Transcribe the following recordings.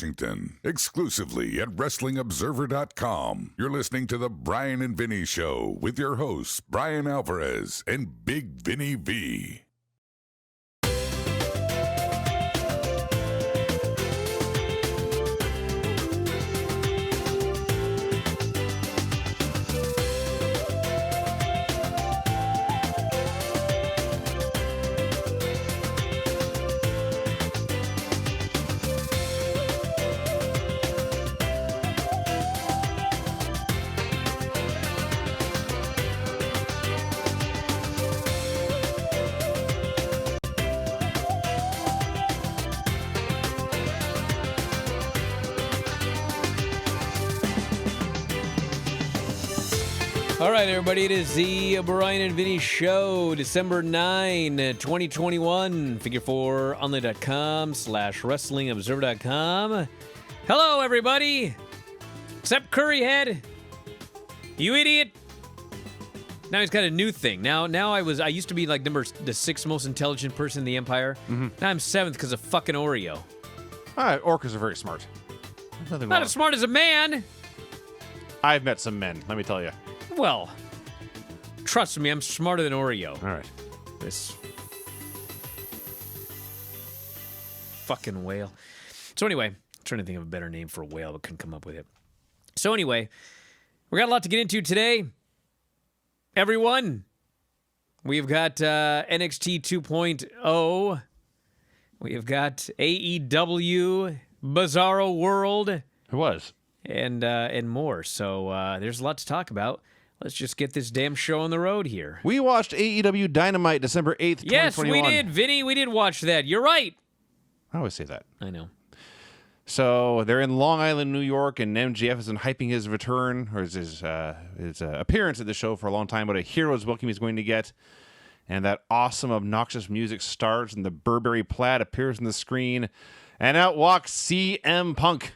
Washington, exclusively at WrestlingObserver.com. You're listening to the Bryan and Vinny Show with your hosts, Brian Alvarez and Big Vinny V. All right, everybody, it is the Bryan and Vinny Show, December 9, 2021. Figure4Online.com/WrestlingObserver.com. Hello, everybody. Except Curryhead. You idiot. Now he's got a new thing. Now I used to be like the sixth most intelligent person in the Empire. Mm-hmm. Now I'm seventh because of fucking Oreo. All right, orcas are very smart. Not as smart as a man. I've met some men, let me tell you. Well, trust me, I'm smarter than Oreo. All right. This fucking whale. So anyway, I'm trying to think of a better name for a whale, but couldn't come up with it. So anyway, we got a lot to get into today. Everyone, we've got NXT 2.0. We've got AEW, Bizarro World. It was. And more. So there's a lot to talk about. Let's just get this damn show on the road here. We watched AEW Dynamite December 8th, 2021. Yes, we did, Vinny. We did watch that. You're right. I always say that. I know. So they're in Long Island, New York, and MJF has been hyping his return, or his appearance at the show for a long time, what a hero's welcome he's going to get. And that awesome, obnoxious music starts, and the Burberry plaid appears on the screen, and out walks CM Punk.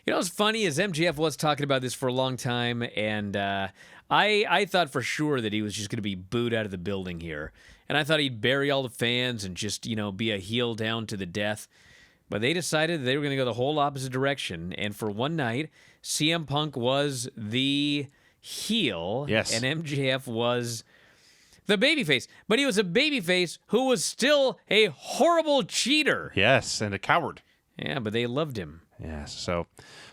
You know what's funny is MJF was talking about this for a long time, and I thought for sure that he was just going to be booed out of the building here. And I thought he'd bury all the fans and just, be a heel down to the death. But they decided they were going to go the whole opposite direction. And for one night, CM Punk was the heel, yes, and MJF was the babyface. But he was a babyface who was still a horrible cheater. Yes, and a coward. Yeah, but they loved him. Yes, so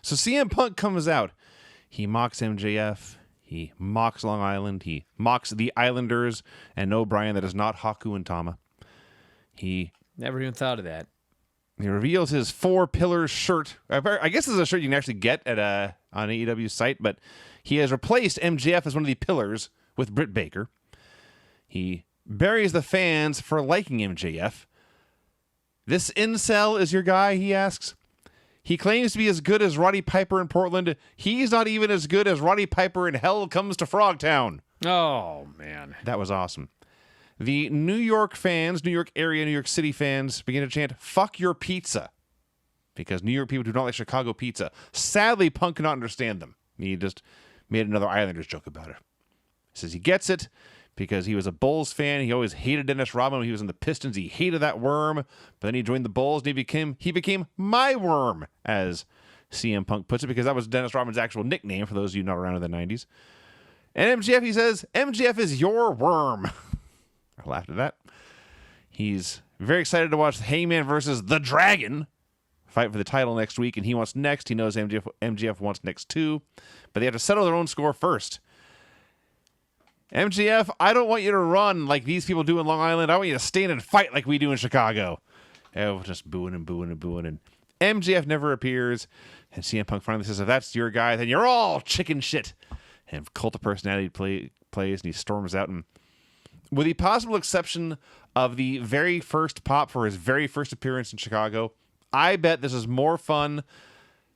CM Punk comes out. He mocks MJF. He mocks Long Island. He mocks the Islanders. And no, Brian, that is not Haku and Tama. He never even thought of that. He reveals his 4 Pillars shirt. I guess this is a shirt you can actually get at on AEW's site, but he has replaced MJF as one of the Pillars with Britt Baker. He buries the fans for liking MJF. This incel is your guy, he asks. He claims to be as good as Roddy Piper in Portland. He's not even as good as Roddy Piper in Hell Comes to Frogtown. Oh, man. That was awesome. The New York fans, New York area, New York City fans begin to chant, "Fuck your pizza." Because New York people do not like Chicago pizza. Sadly, Punk cannot understand them. He just made another Islanders joke about it. He says he gets it because he was a Bulls fan. He always hated Dennis Rodman when he was in the Pistons. He hated that worm. But then he joined the Bulls and he became my worm, as CM Punk puts it, because that was Dennis Rodman's actual nickname for those of you not around in the 90s. And MJF, he says, "MJF is your worm." I laughed at that. He's very excited to watch Hangman versus The Dragon fight for the title next week, and he wants next. He knows MJF wants next too, but they have to settle their own score first. MJF, I don't want you to run like these people do in Long Island. I want you to stand and fight like we do in Chicago. Oh, just booing and booing and booing. And MJF never appears. And CM Punk finally says, if that's your guy, then you're all chicken shit. And Cult of Personality plays, and he storms out. And with the possible exception of the very first pop for his very first appearance in Chicago, I bet this is more fun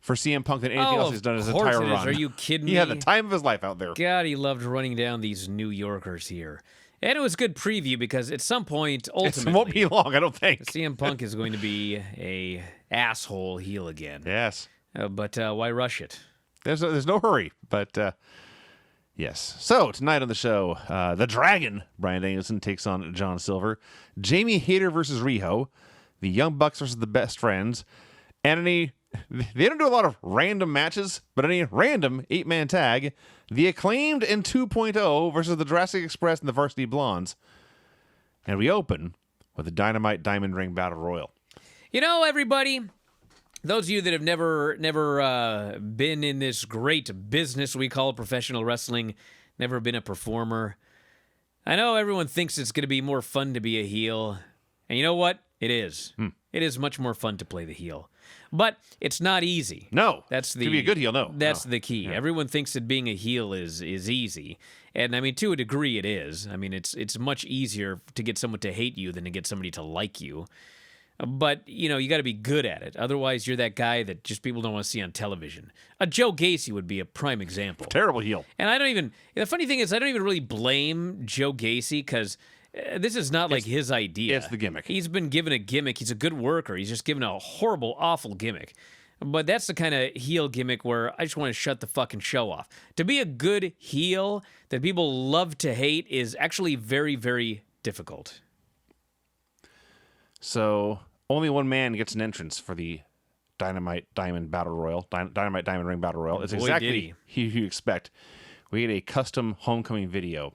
for CM Punk than anything else he's done his entire run. Are you kidding me? He had the time of his life out there. God, he loved running down these New Yorkers here. And it was a good preview because at some point, ultimately, it won't be long, I don't think. CM Punk is going to be a asshole heel again. Yes. But why rush it? There's no hurry, but yes. So tonight on the show, The Dragon, Bryan Danielson takes on John Silver. Jamie Hayter versus Riho. The Young Bucks versus the Best Friends. Anthony They don't do a lot of random matches, but any random 8-man tag. The Acclaimed and 2.0 versus the Jurassic Express and the Varsity Blondes. And we open with the Dynamite Diamond Ring Battle Royal. You know, everybody, those of you that have never been in this great business we call professional wrestling, never been a performer, I know everyone thinks it's going to be more fun to be a heel. And you know what? It is. It is much more fun to play the heel. But it's not easy. No. That's the, to be a good heel, no. That's the key. Yeah. Everyone thinks that being a heel is easy. And, I mean, to a degree it is. I mean, it's much easier to get someone to hate you than to get somebody to like you. But, you know, you got to be good at it. Otherwise, you're that guy that just people don't want to see on television. A Joe Gacy would be a prime example. Terrible heel. And the funny thing is, I don't even really blame Joe Gacy because this is not like his idea. It's the gimmick. He's been given a gimmick. He's a good worker. He's just given a horrible, awful gimmick. But that's the kind of heel gimmick where I just want to shut the fucking show off. To be a good heel that people love to hate is actually very, very difficult. So only one man gets an entrance for the Dynamite Diamond Battle Royal. Dynamite Diamond Ring Battle Royal. It's exactly who you expect. We get a custom homecoming video.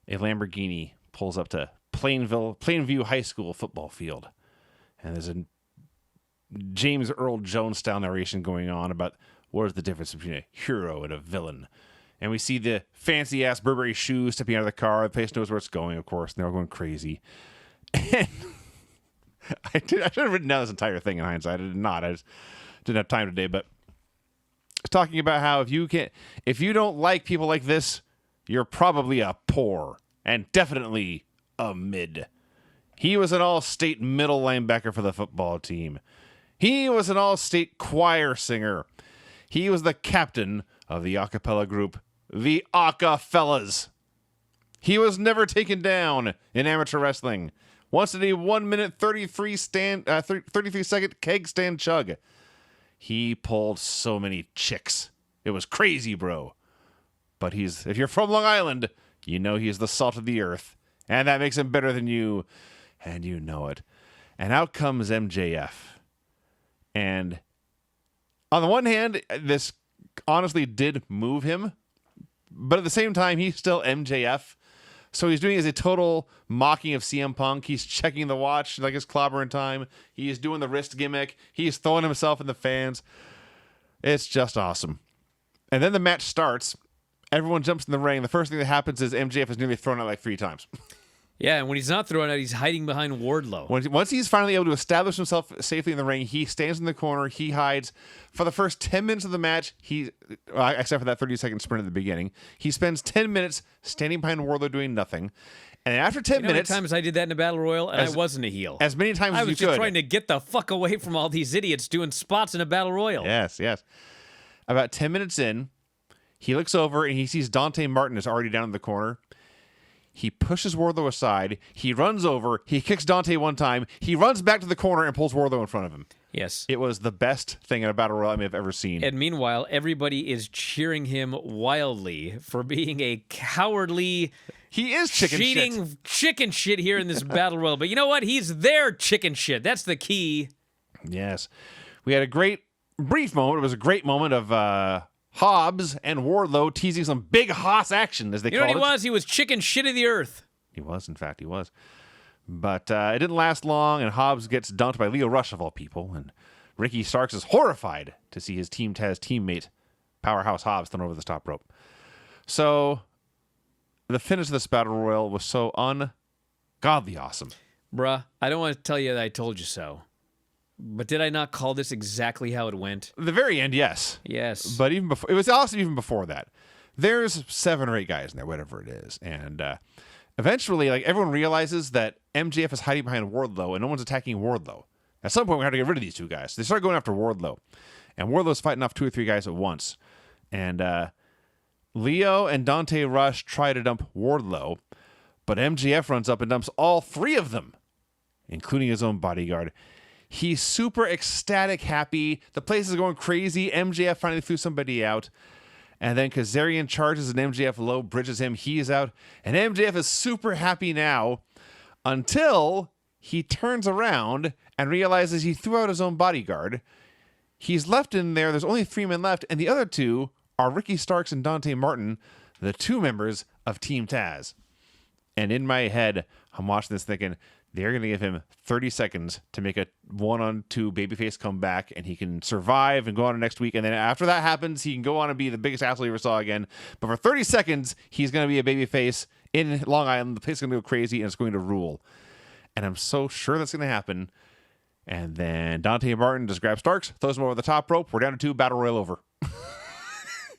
A Lamborghini pulls up to Plainview High School football field. And there's a James Earl Jones style narration going on about what is the difference between a hero and a villain. And we see the fancy ass Burberry shoes stepping out of the car. The place knows where it's going, of course, and they're all going crazy. And I should have written down this entire thing in hindsight. I did not. I just didn't have time today. But it's talking about how if you don't like people like this, you're probably a poor and definitely a mid. He was an all-state middle linebacker for the football team. He was an all-state choir singer. He was the captain of the a cappella group, the Aka Fellas. He was never taken down in amateur wrestling. Once did a 1 minute 33-second keg stand chug. He pulled so many chicks. It was crazy, bro. But if you're from Long Island, you know he's the salt of the earth. And that makes him better than you. And you know it. And out comes MJF. And on the one hand, this honestly did move him. But at the same time, he's still MJF. So he's doing as a total mocking of CM Punk. He's checking the watch like it's clobbering time. He's doing the wrist gimmick. He's throwing himself in the fans. It's just awesome. And then the match starts. Everyone jumps in the ring. The first thing that happens is MJF is nearly thrown out like 3 times. Yeah, and when he's not thrown out, he's hiding behind Wardlow. Once he's finally able to establish himself safely in the ring, he stands in the corner. He hides. For the first 10 minutes of the match, except for that 30-second sprint at the beginning, he spends 10 minutes standing behind Wardlow doing nothing. And after 10 minutes... How many times I did that in a Battle Royal, and I wasn't a heel? As many times as you could. I was just trying to get the fuck away from all these idiots doing spots in a Battle Royal. Yes. About 10 minutes in, he looks over and he sees Dante Martin is already down in the corner. He pushes Wardlow aside. He runs over. He kicks Dante one time. He runs back to the corner and pulls Wardlow in front of him. Yes. It was the best thing in a Battle Royal I may have ever seen. And meanwhile, everybody is cheering him wildly for being a cowardly... He is cheating chicken shit here in this Battle Royal. But you know what? He's their chicken shit. That's the key. Yes. We had a brief moment. It was a great moment of... Hobbs and Wardlow teasing some big hoss action, as they call it. You know what he was? He was chicken shit of the earth. He was, in fact, he was. But it didn't last long, and Hobbs gets dunked by Leo Rush, of all people. And Ricky Starks is horrified to see his Team Taz teammate, Powerhouse Hobbs, thrown over the top rope. So, the finish of this Battle Royal was so ungodly awesome. Bruh, I don't want to tell you that I told you so. But did I not call this exactly how it went? The very end, yes. Yes. But even before, it was awesome even before that. There's 7 or 8 guys in there, whatever it is. And eventually, like, everyone realizes that MJF is hiding behind Wardlow and no one's attacking Wardlow. At some point, we have to get rid of these 2 guys. They start going after Wardlow. And Wardlow's fighting off 2 or 3 guys at once. And Leo and Dante Rush try to dump Wardlow. But MJF runs up and dumps all 3 of them, including his own bodyguard. He's super ecstatic, happy. The place is going crazy. MJF finally threw somebody out. And then Kazarian charges and MJF low bridges him. He's out. And MJF is super happy now until he turns around and realizes he threw out his own bodyguard. He's left in there. There's only 3 men left, and the other 2 are Ricky Starks and Dante Martin, the 2 members of Team Taz. And in my head, I'm watching this thinking, they're going to give him 30 seconds to make a 1-on-2 babyface comeback, and he can survive and go on to next week. And then after that happens, he can go on and be the biggest asshole you ever saw again. But for 30 seconds, he's going to be a babyface in Long Island. The place is going to go crazy, and it's going to rule. And I'm so sure that's going to happen. And then Dante Martin just grabs Starks, throws him over the top rope. We're down to 2, battle royal over.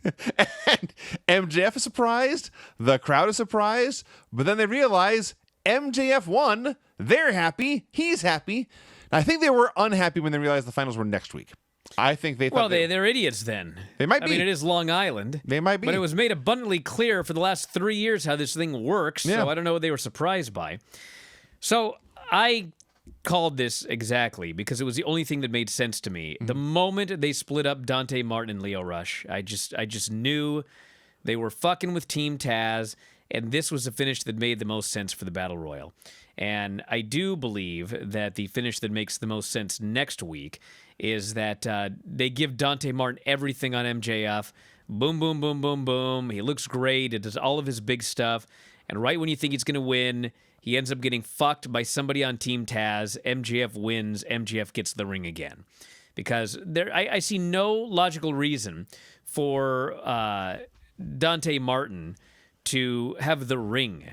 And MJF is surprised. The crowd is surprised. But then they realize MJF won. They're happy. He's happy. I think they were unhappy when they realized the finals were next week. I think they thought... Well, they're idiots then. They might be. I mean, it is Long Island. They might be. But it was made abundantly clear for the last 3 years how this thing works, Yeah. so I don't know what they were surprised by. So I called this exactly because it was the only thing that made sense to me. The moment they split up Dante Martin and Leo Rush, I just knew they were fucking with Team Taz, and this was the finish that made the most sense for the Battle Royal. And I do believe that the finish that makes the most sense next week is that they give Dante Martin everything on MJF. Boom, boom, boom, boom, boom. He looks great. It does all of his big stuff. And right when you think he's going to win, he ends up getting fucked by somebody on Team Taz. MJF wins. MJF gets the ring again. Because I see no logical reason for Dante Martin to have the ring.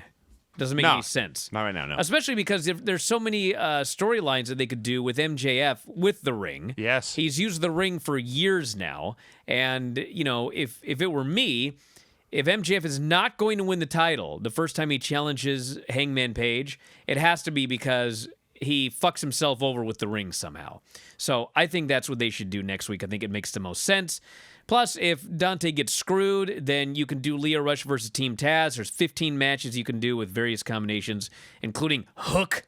Doesn't make any sense. Not right now, no. Especially because there's so many storylines that they could do with MJF with the ring. Yes. He's used the ring for years now. And, you know, if it were me, if MJF is not going to win the title the first time he challenges Hangman Page, it has to be because he fucks himself over with the ring somehow. So I think that's what they should do next week. I think it makes the most sense. Plus, if Dante gets screwed, then you can do Leo Rush versus Team Taz. There's 15 matches you can do with various combinations, including Hook.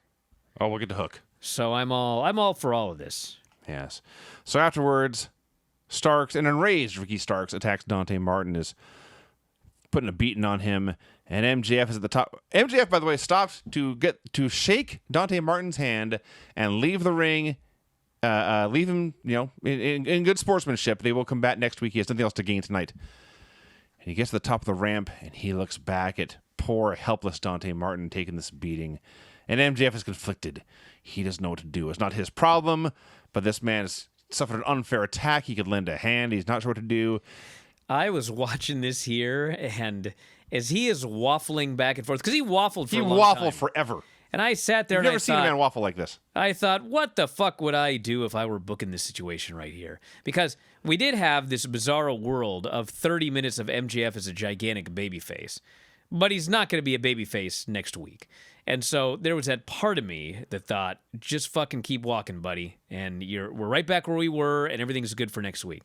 Oh, we'll get to Hook. So I'm all for all of this. Yes. So afterwards, Starks, an enraged Ricky Starks, attacks Dante Martin, is putting a beating on him, and MJF is at the top. MJF, by the way, stops to shake Dante Martin's hand and leave the ring. Leave him, in good sportsmanship. They will come back next week. He has nothing else to gain tonight. And he gets to the top of the ramp, and he looks back at poor, helpless Dante Martin taking this beating. And MJF is conflicted. He doesn't know what to do. It's not his problem, but this man has suffered an unfair attack. He could lend a hand. He's not sure what to do. I was watching this here, and as he is waffling back and forth, because he waffled for a long time. Forever. And I sat there You've and never seen a man waffle like this. I thought, what the fuck would I do if I were booking this situation right here? Because we did have this bizarro world of 30 minutes of MJF as a gigantic babyface, but he's not going to be a babyface next week. And so there was that part of me that thought, just fucking keep walking, buddy, and we're right back where we were, and everything's good for next week.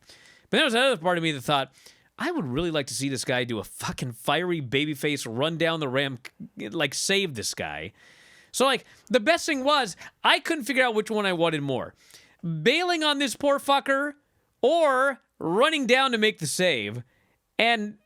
But there was another part of me that thought, I would really like to see this guy do a fucking fiery babyface run down the ramp, like save this guy. So, the best thing was, I couldn't figure out which one I wanted more. Bailing on this poor fucker or running down to make the save. And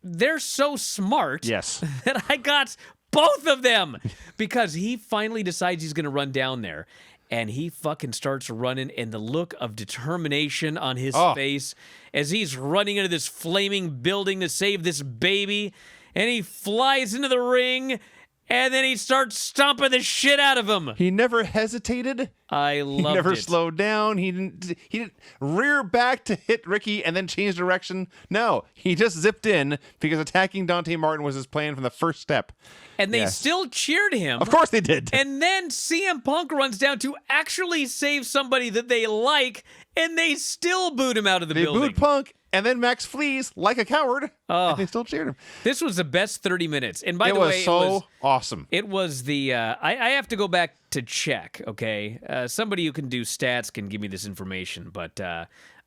they're so smart that I got both of them. Because he finally decides he's going to run down there. And he fucking starts running, and the look of determination on his face as he's running into this flaming building to save this baby. And he flies into the ring. And then he starts stomping the shit out of him. He never hesitated. I loved it. He never slowed down. He didn't rear back to hit Ricky and then change direction. No, he just zipped in because attacking Dante Martin was his plan from the first step. And they still cheered him. Of course they did. And then CM Punk runs down to actually save somebody that they like, and they still boot him out of the building. They booed Punk, and then Max flees like a coward, and they still cheered him. This was the best 30 minutes. And by the way, it was awesome. It was the, I have to go back to check, okay? Somebody who can do stats can give me this information, but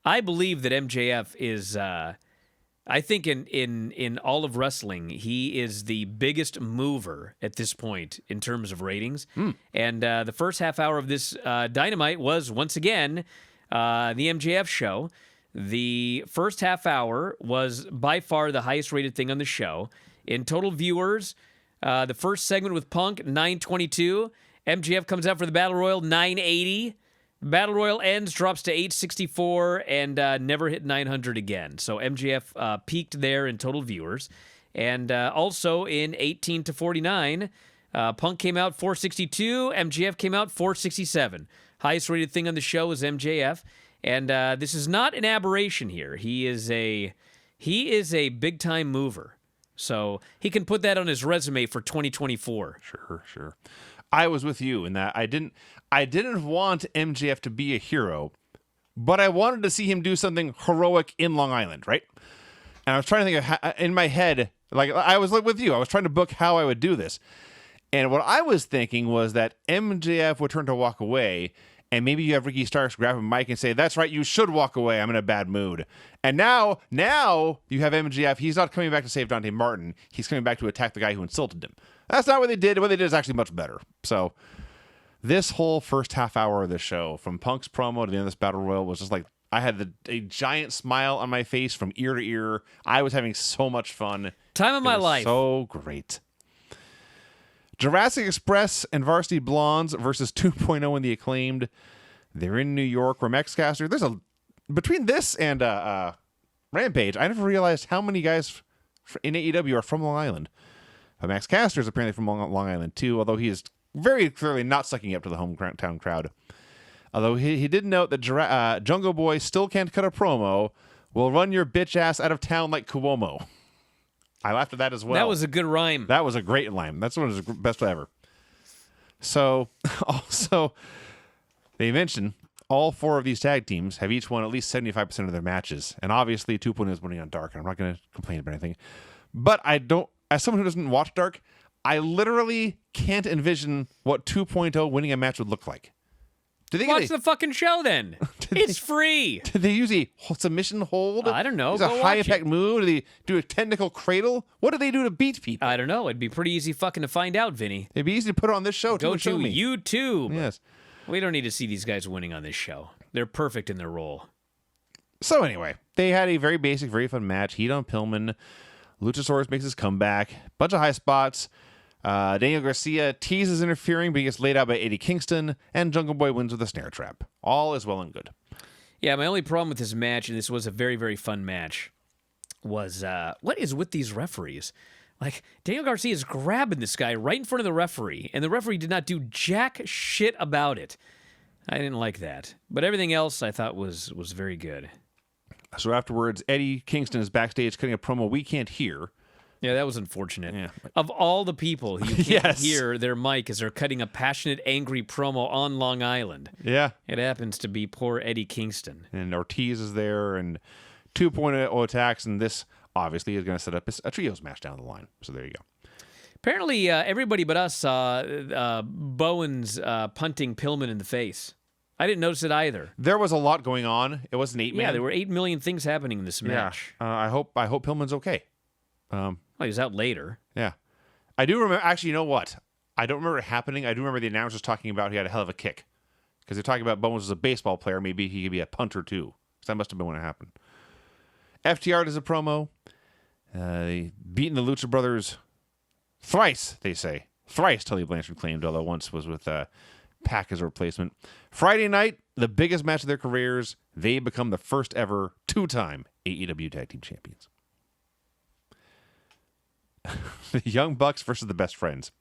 I believe that MJF is, I think in all of wrestling, he is the biggest mover at this point in terms of ratings. And the first half hour of this Dynamite was, once again, the MJF show. The first half hour was by far the highest rated thing on the show. In total viewers, the first segment with Punk, 922. MJF comes out for the Battle Royal, 980. Battle Royal ends, drops to 864, and never hit 900 again. So MJF peaked there in total viewers. And also in 18 to 49, Punk came out 462, MJF came out 467. Highest rated thing on the show is MJF. And this is not an aberration here. He is a big-time mover. So he can put that on his resume for 2024. Sure. I was with you in that I didn't want MJF to be a hero, but I wanted to see him do something heroic in Long Island, right? And I was trying to think of in my head, like I was like with you, I was trying to book how I would do this. And what I was thinking was that MJF would turn to walk away, and maybe you have Ricky Starks grab a mic and say, "That's right, you should walk away. I'm in a bad mood." And now you have MJF. He's not coming back to save Dante Martin. He's coming back to attack the guy who insulted him. That's not what they did. What they did is actually much better. So this whole first half hour of the show, from Punk's promo to the end of this Battle Royal, was just like, I had a giant smile on my face from ear to ear. I was having so much fun. Time of my life. So great. Jurassic Express and Varsity Blondes versus 2.0 and the Acclaimed. They're in New York. Remexcaster. Between this and Rampage, I never realized how many guys in AEW are from Long Island. Max Caster is apparently from Long Island too, although he is very clearly not sucking up to the hometown crowd. Although he did note that Jungle Boy still can't cut a promo. Will run your bitch ass out of town like Cuomo. I laughed at that as well. That was a good rhyme. That was a great line. That's one of his best ever. So, also, they mention all four of these tag teams have each won at least 75% of their matches. And obviously, 2.0 is winning on Dark, and I'm not going to complain about anything. But as someone who doesn't watch Dark, I literally can't envision what 2.0 winning a match would look like. Watch the fucking show then. It's free. Did they use a submission hold? I don't know. Use a high impact move? Did they do a technical cradle? What do they do to beat people? I don't know. It'd be pretty easy fucking to find out, Vinny. It'd be easy to put it on this show. Go to YouTube. Yes. We don't need to see these guys winning on this show. They're perfect in their role. So anyway, they had a very basic, very fun match. Heat on Pillman. Luchasaurus makes his comeback. Bunch of high spots. Daniel Garcia teases interfering, but he gets laid out by Eddie Kingston, and Jungle Boy wins with a snare trap. All is well and good. Yeah, my only problem with this match, and this was a very, very fun match, was what is with these referees? Like, Daniel Garcia is grabbing this guy right in front of the referee, and the referee did not do jack shit about it. I didn't like that. But everything else I thought was very good. So afterwards, Eddie Kingston is backstage cutting a promo we can't hear. Yeah, that was unfortunate. Yeah. Of all the people who can't Yes. hear their mic as they're cutting a passionate, angry promo on Long Island, Yeah. it happens to be poor Eddie Kingston. And Ortiz is there, and 2.0 attacks, and this obviously is going to set up a trios match down the line. So there you go. Apparently, everybody but us saw Bowens punting Pillman in the face. I didn't notice it either. There was a lot going on. It wasn't 8 man. Yeah, there were 8 million things happening in this match. I hope Pillman's okay. Well, he was out later. Yeah. I do remember, actually, you know what? I don't remember it happening. I do remember the announcers talking about he had a hell of a kick. Because they're talking about Bowens as a baseball player. Maybe he could be a punter, too. So that must have been when it happened. FTR does a promo. Beating the Lucha Brothers thrice, they say. Thrice, Tully Blanchard claimed, although once was with Pac as a replacement. Friday night, the biggest match of their careers. They become the first ever 2-time AEW Tag Team Champions. The Young Bucks versus the Best Friends.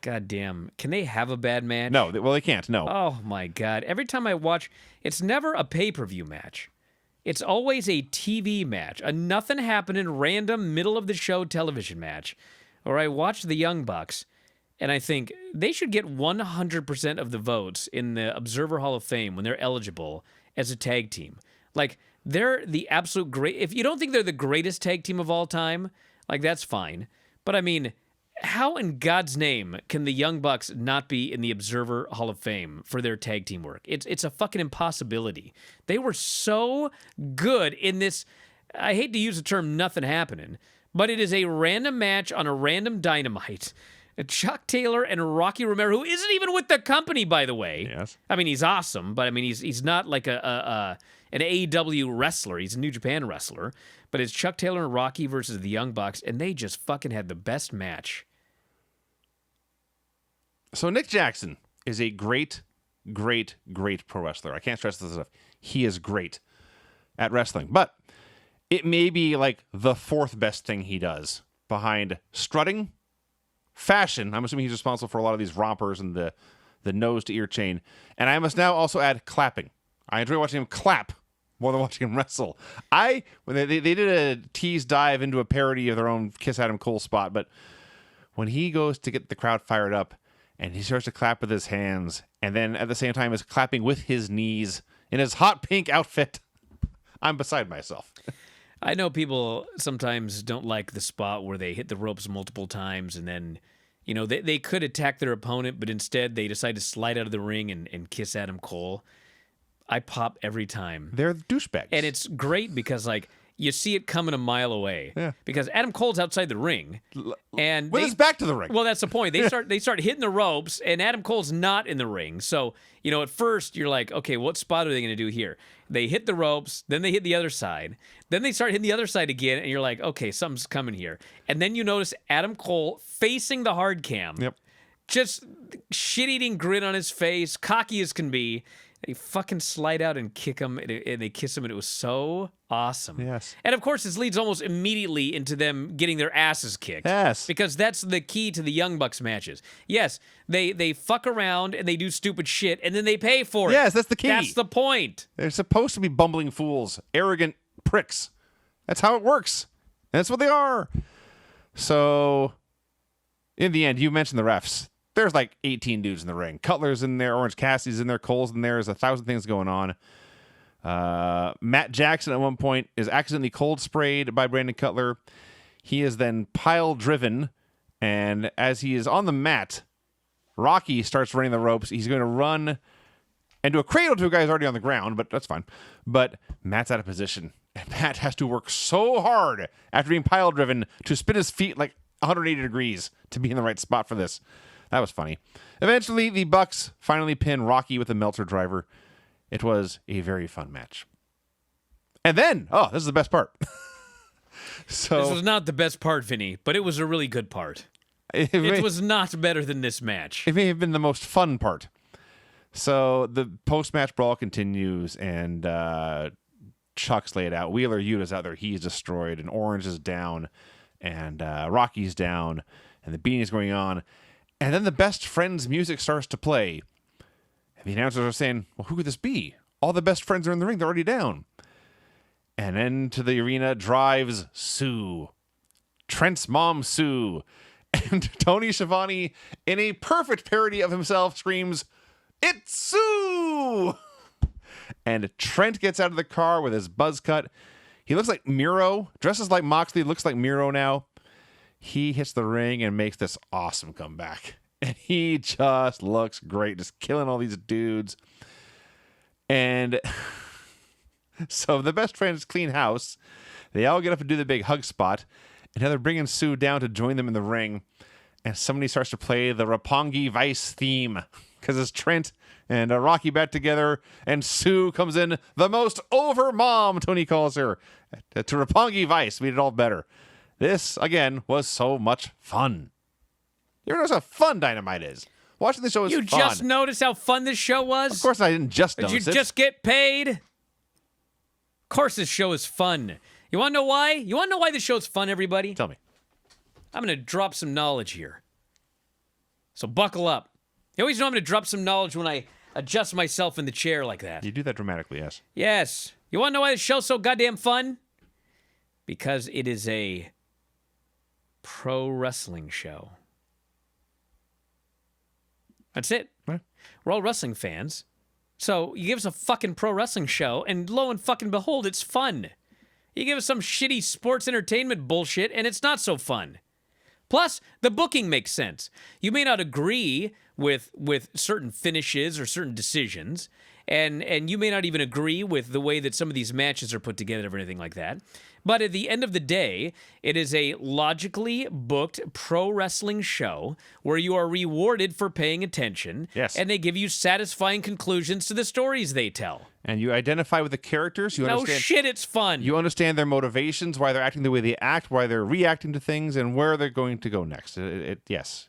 God damn. Can they have a bad match? No, they can't. No. Oh, my God. Every time I watch, it's never a pay-per-view match. It's always a TV match, a nothing happening, random, middle-of-the-show television match. Or I watch the Young Bucks, and I think they should get 100% of the votes in the Observer Hall of Fame when they're eligible as a tag team. Like, they're the absolute great... If you don't think they're the greatest tag team of all time, like, that's fine. But, I mean, how in God's name can the Young Bucks not be in the Observer Hall of Fame for their tag team work? It's a fucking impossibility. They were so good in this, I hate to use the term nothing happening, but it is a random match on a random Dynamite. Chuck Taylor and Rocky Romero, who isn't even with the company, by the way. Yes. I mean, he's awesome, but I mean, he's not like an AEW wrestler. He's a New Japan wrestler. But it's Chuck Taylor and Rocky versus the Young Bucks, and they just fucking had the best match. So Nick Jackson is a great great pro wrestler. I can't stress this enough. He is great at wrestling. But it may be like the fourth best thing he does behind strutting, fashion. I'm assuming he's responsible for a lot of these rompers and the nose to ear chain. And I must now also add clapping. I enjoy watching him clap more than watching him wrestle. When they did a tease dive into a parody of their own Kiss Adam Cole spot, but when he goes to get the crowd fired up and he starts to clap with his hands and then at the same time is clapping with his knees in his hot pink outfit, I'm beside myself. I know people sometimes don't like the spot where they hit the ropes multiple times and then, they could attack their opponent, but instead they decide to slide out of the ring and kiss Adam Cole. I pop every time. They're douchebags. And it's great because, you see it coming a mile away. Yeah. Because Adam Cole's outside the ring. And with his back to the ring. Well, that's the point. They start hitting the ropes, and Adam Cole's not in the ring. So, at first you're like, okay, what spot are they going to do here? They hit the ropes, then they hit the other side. Then they start hitting the other side again, and you're like, okay, something's coming here. And then you notice Adam Cole facing the hard cam. Yep. Just shit-eating grin on his face, cocky as can be. They fucking slide out and kick him, and they kiss him, and it was so awesome. Yes. And of course, this leads almost immediately into them getting their asses kicked. Yes. Because that's the key to the Young Bucks matches. Yes, they fuck around and they do stupid shit, and then they pay for it. Yes, that's the key. That's the point. They're supposed to be bumbling fools, arrogant pricks. That's how it works. That's what they are. So, in the end, you mentioned the refs. There's 18 dudes in the ring. Cutler's in there, Orange Cassidy's in there, Cole's in there. There's 1,000 things going on. Matt Jackson at one point is accidentally cold sprayed by Brandon Cutler. He is then pile driven, and as he is on the mat, Rocky starts running the ropes. He's going to run and do a cradle to a guy who's already on the ground, but that's fine. But Matt's out of position, and Matt has to work so hard after being pile driven to spin his feet 180 degrees to be in the right spot for this. That was funny. Eventually, the Bucks finally pin Rocky with a Meltzer driver. It was a very fun match. And then, this is the best part. This was not the best part, Vinny, but it was a really good part. It was not better than this match. It may have been the most fun part. So the post-match brawl continues, and Chuck's laid out. Wheeler Yuta's out there. He's destroyed, and Orange is down, and Rocky's down, and the beating is going on. And then the Best Friends music starts to play. And the announcers are saying, well, who could this be? All the best friends are in the ring. They're already down. And into the arena drives Sue. Trent's mom, Sue. And Tony Schiavone, in a perfect parody of himself, screams, "It's Sue!" And Trent gets out of the car with his buzz cut. He looks like Miro. Dresses like Moxley. Looks like Miro now. He hits the ring and makes this awesome comeback. And he just looks great, just killing all these dudes. And so the Best Friends clean house. They all get up and do the big hug spot. And now they're bringing Sue down to join them in the ring. And somebody starts to play the Roppongi Vice theme. Because it's Trent and Rocky back together. And Sue comes in, the most over mom, Tony calls her, to Roppongi Vice. Made it all better. This, again, was so much fun. You ever notice how fun Dynamite is? Watching the show is fun. You just noticed how fun this show was? Of course I didn't just notice it. Did you just get paid? Of course this show is fun. You want to know why? You want to know why this show is fun, everybody? Tell me. I'm going to drop some knowledge here. So buckle up. You always know I'm going to drop some knowledge when I adjust myself in the chair like that. You do that dramatically, yes. Yes. You want to know why this show's so goddamn fun? Because it is a pro wrestling show. That's it. Right. We're all wrestling fans. So you give us a fucking pro wrestling show, and lo and fucking behold, it's fun. You give us some shitty sports entertainment bullshit, and it's not so fun. Plus, the booking makes sense. You may not agree with certain finishes or certain decisions, and you may not even agree with the way that some of these matches are put together or anything like that. But at the end of the day, it is a logically booked pro wrestling show where you are rewarded for paying attention. Yes. And they give you satisfying conclusions to the stories they tell. And you identify with the characters. You No understand. shit, it's fun. You understand their motivations, why they're acting the way they act, why they're reacting to things, and where they're going to go next. It's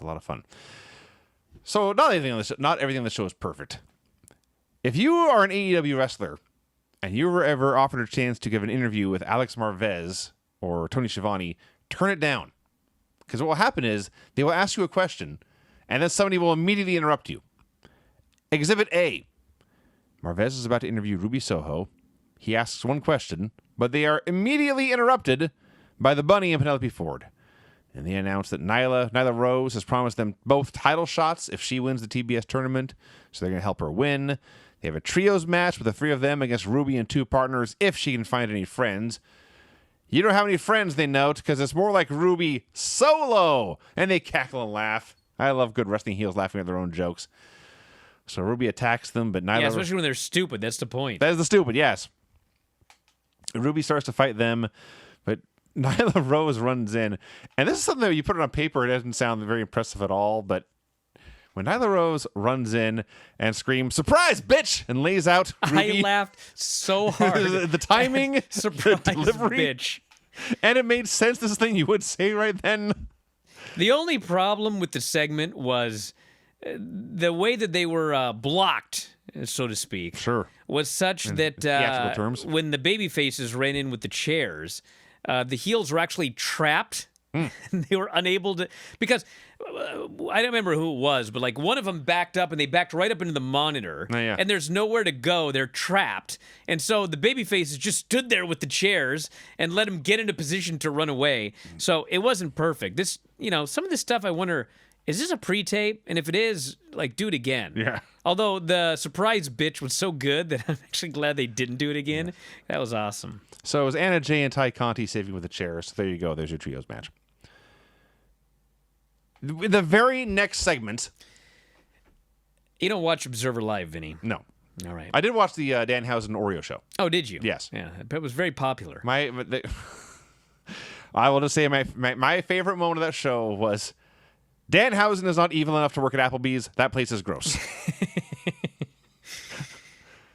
a lot of fun. So not everything on the show is perfect. If you are an AEW wrestler and you were ever offered a chance to give an interview with Alex Marvez or Tony Schiavone, turn it down. Because what will happen is they will ask you a question, and then somebody will immediately interrupt you. Exhibit A. Marvez is about to interview Ruby Soho. He asks one question, but they are immediately interrupted by the Bunny and Penelope Ford. And they announce that Nyla Rose has promised them both title shots if she wins the TBS tournament, so they're going to help her win. They have a trios match with the three of them against Ruby and two partners if she can find any friends. You don't have any friends, they note, because it's more like Ruby solo. And they cackle and laugh. I love good wrestling heels laughing at their own jokes. So Ruby attacks them, but Nyla... Yeah, especially when they're stupid. That's the point. That is the stupid, yes. Ruby starts to fight them, but Nyla Rose runs in. And this is something that you put it on paper, it doesn't sound very impressive at all, but when Nyla Rose runs in and screams, "Surprise, bitch!" and lays out Ruby... I laughed so hard. The timing, Surprise, the delivery, bitch. And it made sense. This is the thing you would say right then. The only problem with the segment was the way that they were blocked, so to speak. Sure. Was such that theatrical terms. When the baby faces ran in with the chairs, the heels were actually trapped. They were unable to, because I don't remember who it was, but like one of them backed up and they backed right up into the monitor, and there's nowhere to go. They're trapped, and so the baby faces just stood there with the chairs and let them get into position to run away. So it wasn't perfect. This, some of this stuff, I wonder, is this a pre-tape? And if it is, like, do it again. Yeah. Although the surprise bitch was so good that I'm actually glad they didn't do it again. Yeah. That was awesome. So it was Anna Jay and Ty Conti saving with the chairs. So there you go. There's your trios match. The very next segment. You don't watch Observer Live, Vinny? No. All right. I did watch the Danhausen Oreo show. Oh, did you? Yes. Yeah, it was very popular. I will just say my favorite moment of that show was Danhausen is not evil enough to work at Applebee's. That place is gross.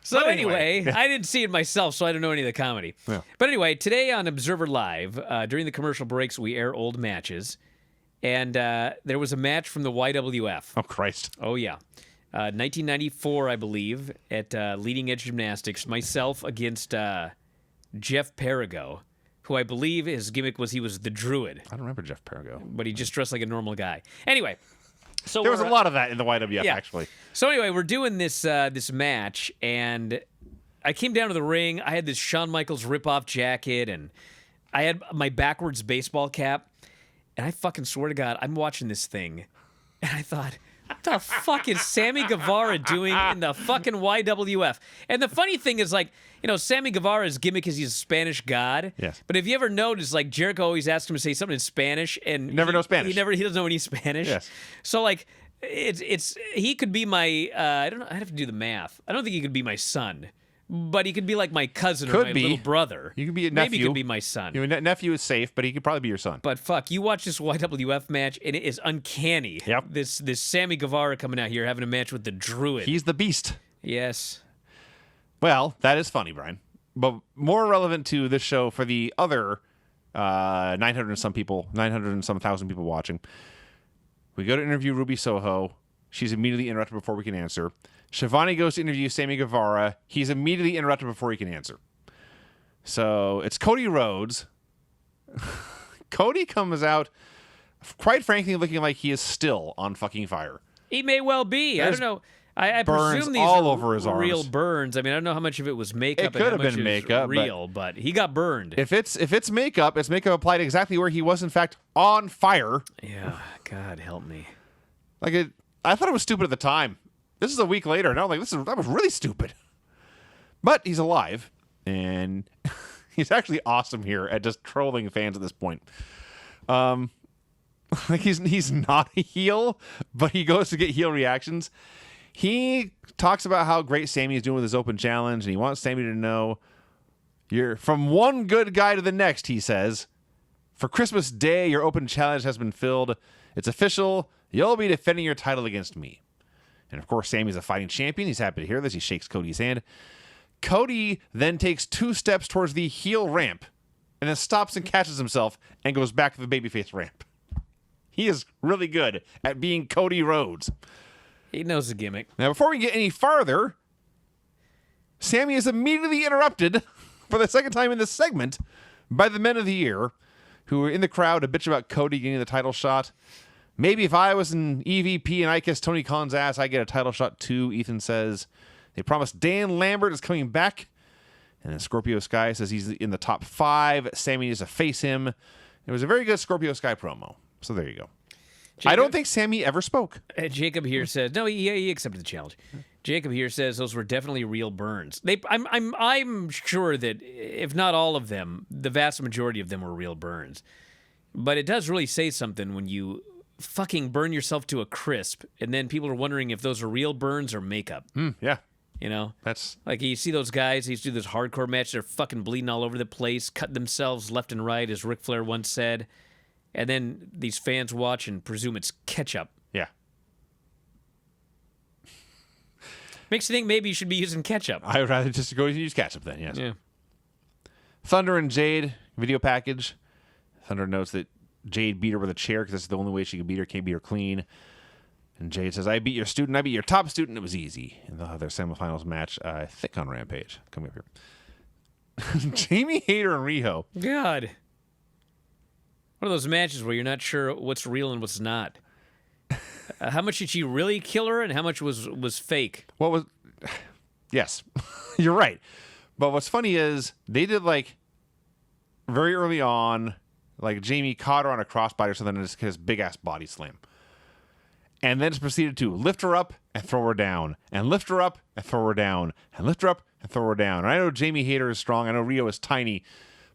So anyway, I didn't see it myself, so I don't know any of the comedy. Yeah. But anyway, today on Observer Live, during the commercial breaks, we air old matches. And there was a match from the YWF. Oh, Christ. Oh, yeah. 1994, I believe, at Leading Edge Gymnastics. Myself against Jeff Perigo, who I believe his gimmick was he was the Druid. I don't remember Jeff Perigo. But he just dressed like a normal guy. Anyway. So there was a lot of that in the YWF, actually. So anyway, we're doing this this match, and I came down to the ring. I had this Shawn Michaels rip-off jacket, and I had my backwards baseball cap. And I fucking swear to God, I'm watching this thing, and I thought, what the fuck is Sammy Guevara doing in the fucking YWF? And the funny thing is, like, Sammy Guevara's gimmick is he's a Spanish god. Yes. But if you ever noticed, like, Jericho always asks him to say something in Spanish, and Never knows Spanish. He doesn't know any Spanish. Yes. So, like, he could be my, I don't know, I'd have to do the math. I don't think he could be my son. But he could be like my cousin or my little brother. You could be a nephew. Maybe he could be my son. Your nephew is safe, but he could probably be your son. But fuck, you watch this YWF match, and it is uncanny. Yep. This Sammy Guevara coming out here having a match with the Druid. He's the beast. Yes. Well, that is funny, Brian. But more relevant to this show for the other 900 and some thousand people watching. We go to interview Ruby Soho. She's immediately interrupted before we can answer. Shivani goes to interview Sammy Guevara. He's immediately interrupted before he can answer. So it's Cody Rhodes. Cody comes out, quite frankly, looking like he is still on fucking fire. He may well be. I don't know. I burns presume these all are over his real arms. burns. I mean, I don't know how much of it was makeup. It could have and how been much is makeup, real, but he got burned. If it's makeup, it's makeup applied exactly where he was, in fact, on fire. Yeah, God help me. I thought it was stupid at the time. This is a week later, and I'm like, that was really stupid. But he's alive, and he's actually awesome here at just trolling fans at this point. Like he's not a heel, but he goes to get heel reactions. He talks about how great Sammy is doing with his open challenge, and he wants Sammy to know, you're from one good guy to the next, he says. For Christmas Day, your open challenge has been filled. It's official. You'll be defending your title against me. And, of course, Sammy's a fighting champion. He's happy to hear this. He shakes Cody's hand. Cody then takes 2 steps towards the heel ramp and then stops and catches himself and goes back to the babyface ramp. He is really good at being Cody Rhodes. He knows the gimmick. Now, before we get any farther, Sammy is immediately interrupted for the second time in this segment by the Men of the Year, who were in the crowd to bitch about Cody getting the title shot. Maybe if I was an EVP and I kissed Tony Khan's ass, I get a title shot too, Ethan says. They promised Dan Lambert is coming back. And then Scorpio Sky says he's in the top 5. Sammy needs to face him. It was a very good Scorpio Sky promo. So there you go. Jacob, I don't think Sammy ever spoke. Jacob here says no. He accepted the challenge. Jacob here says those were definitely real burns. I'm sure that if not all of them, the vast majority of them were real burns. But it does really say something when you fucking burn yourself to a crisp, and then people are wondering if those are real burns or makeup. Yeah. You know, that's like you see those guys. They used to do this hardcore match. They're fucking bleeding all over the place, cut themselves left and right, as Ric Flair once said. And then these fans watch and presume it's ketchup. Yeah. Makes you think maybe you should be using ketchup. I would rather just go use ketchup then, yes. Yeah. Thunder and Jade, video package. Thunder notes that Jade beat her with a chair because that's the only way she could beat her. Can't beat her clean. And Jade says, I beat your student. I beat your top student. It was easy. And they'll have their semifinals match, I think, on Rampage. Coming up here. Jamie Hayter and Riho. God. One of those matches where you're not sure what's real and what's not. How much did she really kill her and how much was fake? What was... Yes. You're right. But what's funny is they did, like, very early on, like, Jamie caught her on a crossbody or something and just his big-ass body slam. And then just proceeded to lift her up and throw her down. And lift her up and throw her down. And lift her up and throw her down. And I know Jamie Hayter is strong. I know Rio is tiny.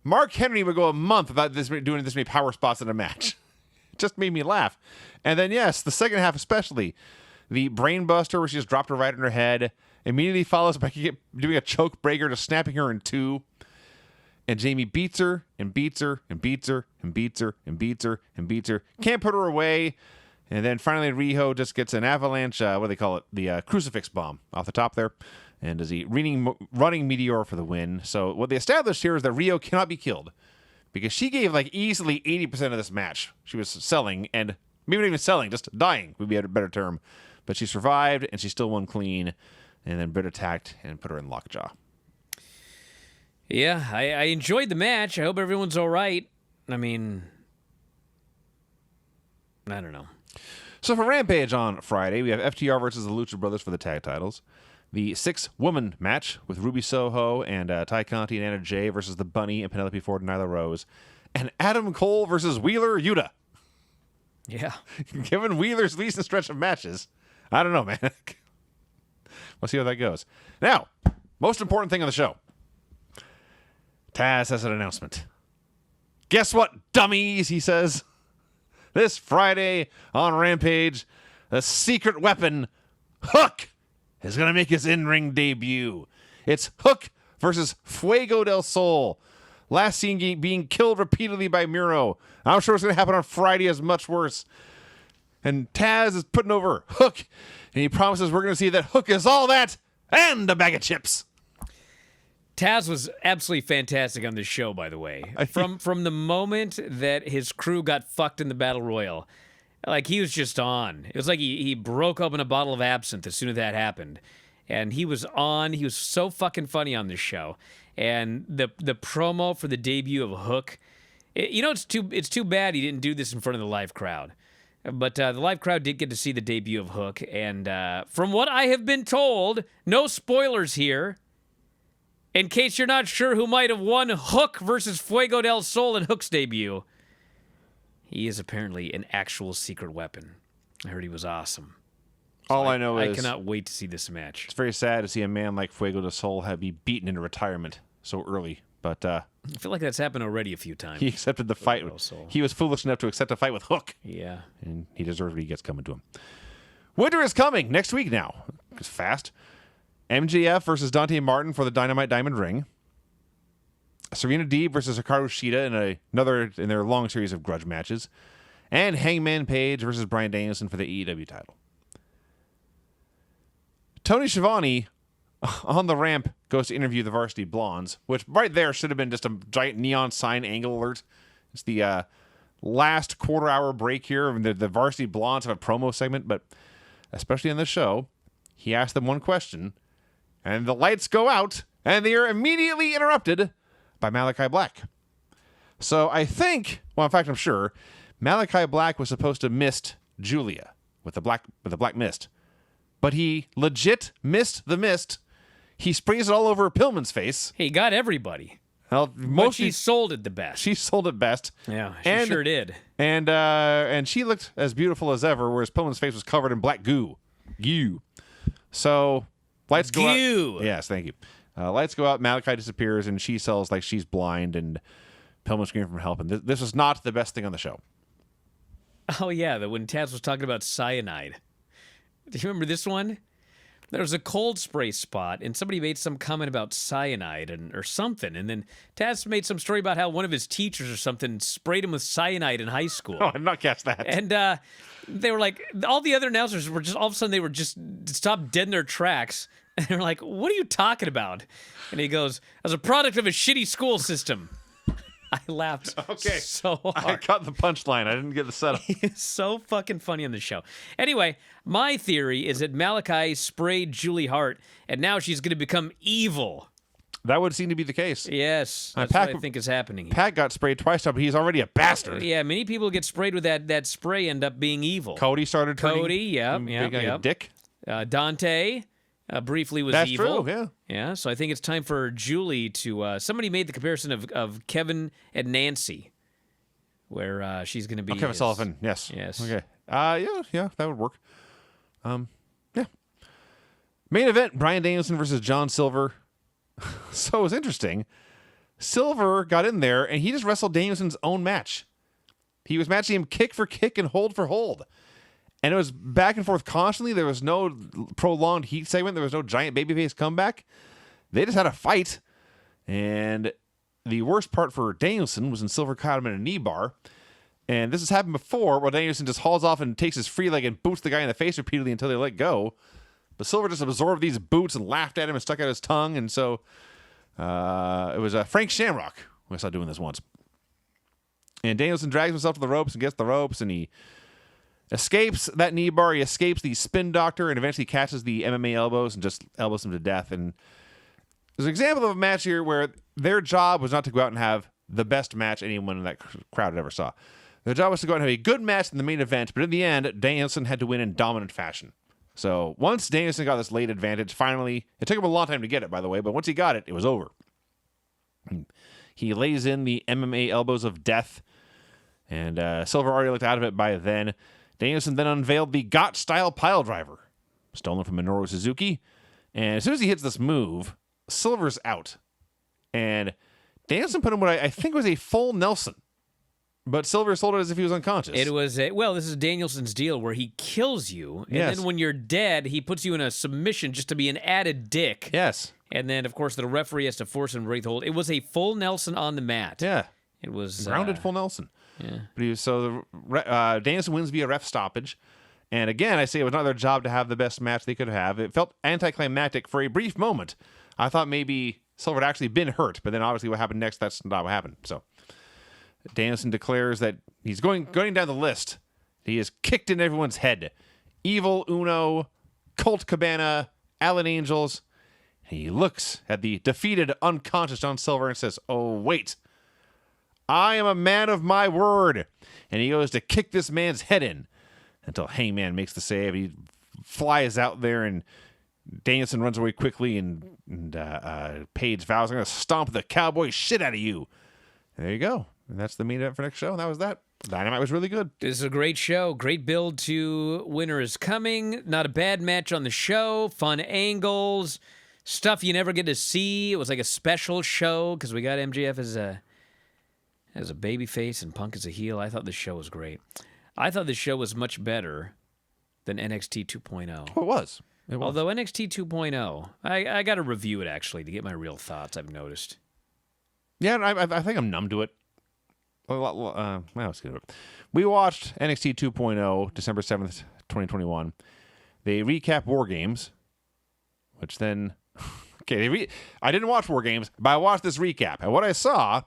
Mark Henry would go a month without doing this many power spots in a match. It just made me laugh. And then, yes, the second half especially. The brain buster where she just dropped her right on her head. Immediately follows by doing a choke breaker, just snapping her in two. And Jamie beats her and beats her and beats her and beats her and beats her and beats her. Can't put her away. And then finally, Riho just gets an avalanche, what do they call it? The crucifix bomb off the top there. And does he running meteor for the win. So what they established here is that Riho cannot be killed. Because she gave like easily 80% of this match. She was selling, and maybe not even selling, just dying would be a better term. But she survived, and she still won clean. And then Britt attacked and put her in lockjaw. Yeah, I enjoyed the match. I hope everyone's all right. I mean, I don't know. So for Rampage on Friday, we have FTR versus the Lucha Brothers for the tag titles. The 6-woman match with Ruby Soho and Ty Conti and Anna Jay versus the Bunny and Penelope Ford and Nyla Rose. And Adam Cole versus Wheeler Yuta. Yeah. Given Wheeler's recent stretch of matches, I don't know, man. We'll see how that goes. Now, most important thing on the show. Taz has an announcement. Guess what, dummies, he says. This Friday on Rampage, the secret weapon, Hook, is going to make his in-ring debut. It's Hook versus Fuego del Sol. Last seen being killed repeatedly by Miro. I'm sure what's going to happen on Friday is much worse. And Taz is putting over Hook, and he promises we're going to see that Hook is all that and a bag of chips. Taz was absolutely fantastic on this show, by the way. From the moment that his crew got fucked in the Battle Royal, like he was just on. It was like he broke open a bottle of absinthe as soon as that happened. And he was on. He was so fucking funny on this show. And the promo for the debut of Hook, it's too bad he didn't do this in front of the live crowd. But the live crowd did get to see the debut of Hook. And from what I have been told, no spoilers here, in case you're not sure who might have won Hook versus Fuego del Sol in Hook's debut, he is apparently an actual secret weapon. I heard he was awesome. So All I know is I cannot wait to see this match. It's very sad to see a man like Fuego del Sol be beaten into retirement so early. But I feel like that's happened already a few times. He accepted the fight. He was foolish enough to accept a fight with Hook. Yeah. And he deserves what he gets coming to him. Winter is coming next week now. It's fast. MJF versus Dante Martin for the Dynamite Diamond Ring. Serena Deeb versus Hikaru Shida in their long series of grudge matches. And Hangman Page versus Bryan Danielson for the AEW title. Tony Schiavone on the ramp goes to interview the Varsity Blondes, which right there should have been just a giant neon sign angle alert. It's the last quarter-hour break here. The Varsity Blondes have a promo segment, but especially on the show, he asks them one question, and the lights go out, and they are immediately interrupted by Malachi Black. So I think, well, in fact, I'm sure, Malachi Black was supposed to mist Julia with the black mist, but he legit missed the mist. He sprays it all over Pillman's face. He got everybody. Well, But she sold it the best. She sold it best. Yeah, she sure did. And she looked as beautiful as ever, whereas Pillman's face was covered in black goo. So lights go out. Yes, thank you. Lights go out. Malachi disappears, and she sells like she's blind, and Pillman screaming for help. And this was not the best thing on the show. Oh, yeah, when Taz was talking about cyanide. Do you remember this one? There was a cold spray spot, and somebody made some comment about cyanide or something. And then Taz made some story about how one of his teachers or something sprayed him with cyanide in high school. Oh, I did not catch that. And they were like, all the other announcers were just, all of a sudden, they were just stopped dead in their tracks. And they're like, what are you talking about? And he goes, as a product of a shitty school system. I laughed so hard. I caught the punchline. I didn't get the setup. It's so fucking funny on the show. Anyway, my theory is that Malachi sprayed Julie Hart, and now she's going to become evil. That would seem to be the case. Yes, that's what I think is happening here. Pat got sprayed twice, but he's already a bastard. Yeah, many people get sprayed with that spray end up being evil. Cody started turning yeah. dick. Dante briefly was That's evil. True, yeah. Yeah, so I think it's time for Julie to... somebody made the comparison of Kevin and Nancy, where she's going to be... Kevin Sullivan, yes. Yes. Okay. Yeah, that would work. Yeah. Main event, Bryan Danielson versus John Silver. So it was interesting. Silver got in there, and he just wrestled Danielson's own match. He was matching him kick for kick and hold for hold. And it was back and forth constantly. There was no prolonged heat segment. There was no giant babyface comeback. They just had a fight. And the worst part for Danielson was when Silver caught him in a knee bar. And this has happened before, where Danielson just hauls off and takes his free leg and boots the guy in the face repeatedly until they let go. But Silver just absorbed these boots and laughed at him and stuck out his tongue. And so it was Frank Shamrock who I saw doing this once. And Danielson drags himself to the ropes and gets the ropes, and he escapes that knee bar. He escapes the spin doctor and eventually catches the MMA elbows and just elbows him to death. And there's an example of a match here where their job was not to go out and have the best match anyone in that crowd had ever saw. Their job was to go out and have a good match in the main event, but in the end, Danielson had to win in dominant fashion. So once Danielson got this late advantage, finally, it took him a long time to get it, by the way, but once he got it, it was over. He lays in the MMA elbows of death, and Silver already looked out of it by then. Danielson then unveiled the Got-style piledriver, stolen from Minoru Suzuki. And as soon as he hits this move, Silver's out. And Danielson put him what I think was a full Nelson. But Silver sold it as if he was unconscious. It was this is Danielson's deal where he kills you, and then when you're dead, he puts you in a submission just to be an added dick. Yes. And then, of course, the referee has to force him to break the hold. It was a full Nelson on the mat. Yeah. It was... grounded full Nelson. Yeah. But Danielson wins via ref stoppage. And again, I say it was not their job to have the best match they could have. It felt anticlimactic for a brief moment. I thought maybe Silver had actually been hurt, but then obviously what happened next, that's not what happened. So Danielson declares that he's going down the list. He has kicked in everyone's head. Evil Uno, Colt Cabana, Alan Angels. He looks at the defeated, unconscious John Silver and says, "Oh, wait. I am a man of my word." And he goes to kick this man's head in until Hangman makes the save. He flies out there, and Danielson runs away quickly, and Paige vows, "I'm going to stomp the cowboy shit out of you." And there you go. And that's the main event for next show, and that was that. Dynamite was really good. This is a great show. Great build to Winter is Coming. Not a bad match on the show. Fun angles. Stuff you never get to see. It was like a special show because we got MJF as a baby face and Punk as a heel. I thought this show was great. I thought this show was much better than NXT 2.0. Oh, it was. Although NXT 2.0, I got to review it actually to get my real thoughts, I've noticed. Yeah, I think I'm numb to it. Let's get it. We watched NXT 2.0 December 7th, 2021. They recap War Games, which then... Okay, I didn't watch War Games, but I watched this recap. And what I saw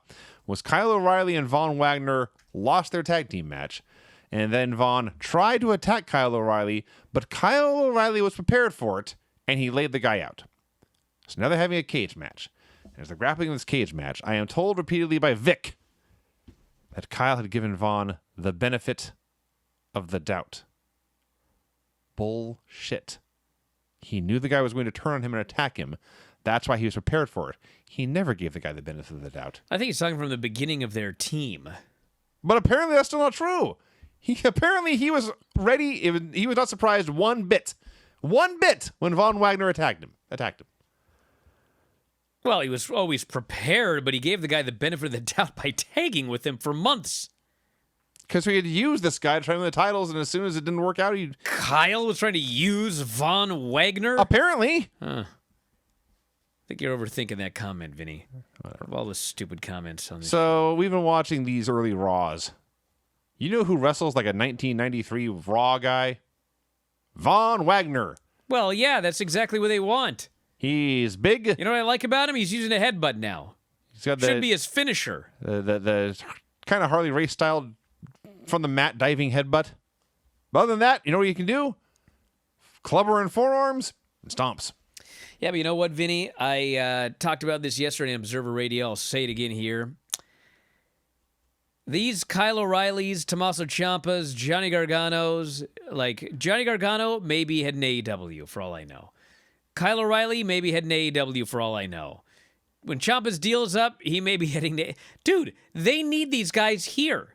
was Kyle O'Reilly and Von Wagner lost their tag team match. And then Vaughn tried to attack Kyle O'Reilly, but Kyle O'Reilly was prepared for it, and he laid the guy out. So now they're having a cage match. As they're grappling in this cage match, I am told repeatedly by Vic that Kyle had given Vaughn the benefit of the doubt. Bullshit. He knew the guy was going to turn on him and attack him. That's why he was prepared for it. He never gave the guy the benefit of the doubt. I think he's talking from the beginning of their team. But apparently that's still not true. He was ready. He was not surprised one bit when Von Wagner attacked him. Well, he was always prepared, but he gave the guy the benefit of the doubt by tagging with him for months. Because he had used this guy to try to win the titles, and as soon as it didn't work out, Kyle was trying to use Von Wagner? Apparently. I think you're overthinking that comment, Vinny. Of all the stupid comments on this. So we've been watching these early Raws. You know who wrestles like a 1993 Raw guy? Von Wagner. Well, yeah, that's exactly what they want. He's big. You know what I like about him? He's using a headbutt now. He's got Should be his finisher. The kind of Harley Race style from the mat diving headbutt. But other than that, you know what you can do? Clubber and forearms and stomps. Yeah, but you know what, Vinny? I talked about this yesterday on Observer Radio. I'll say it again here. These Kyle O'Reillys, Tommaso Ciampas, Johnny Garganos, like Johnny Gargano maybe had an AEW for all I know. Kyle O'Reilly maybe had an AEW for all I know. When Ciampa's deal is up, he may be heading to... Dude, they need these guys here.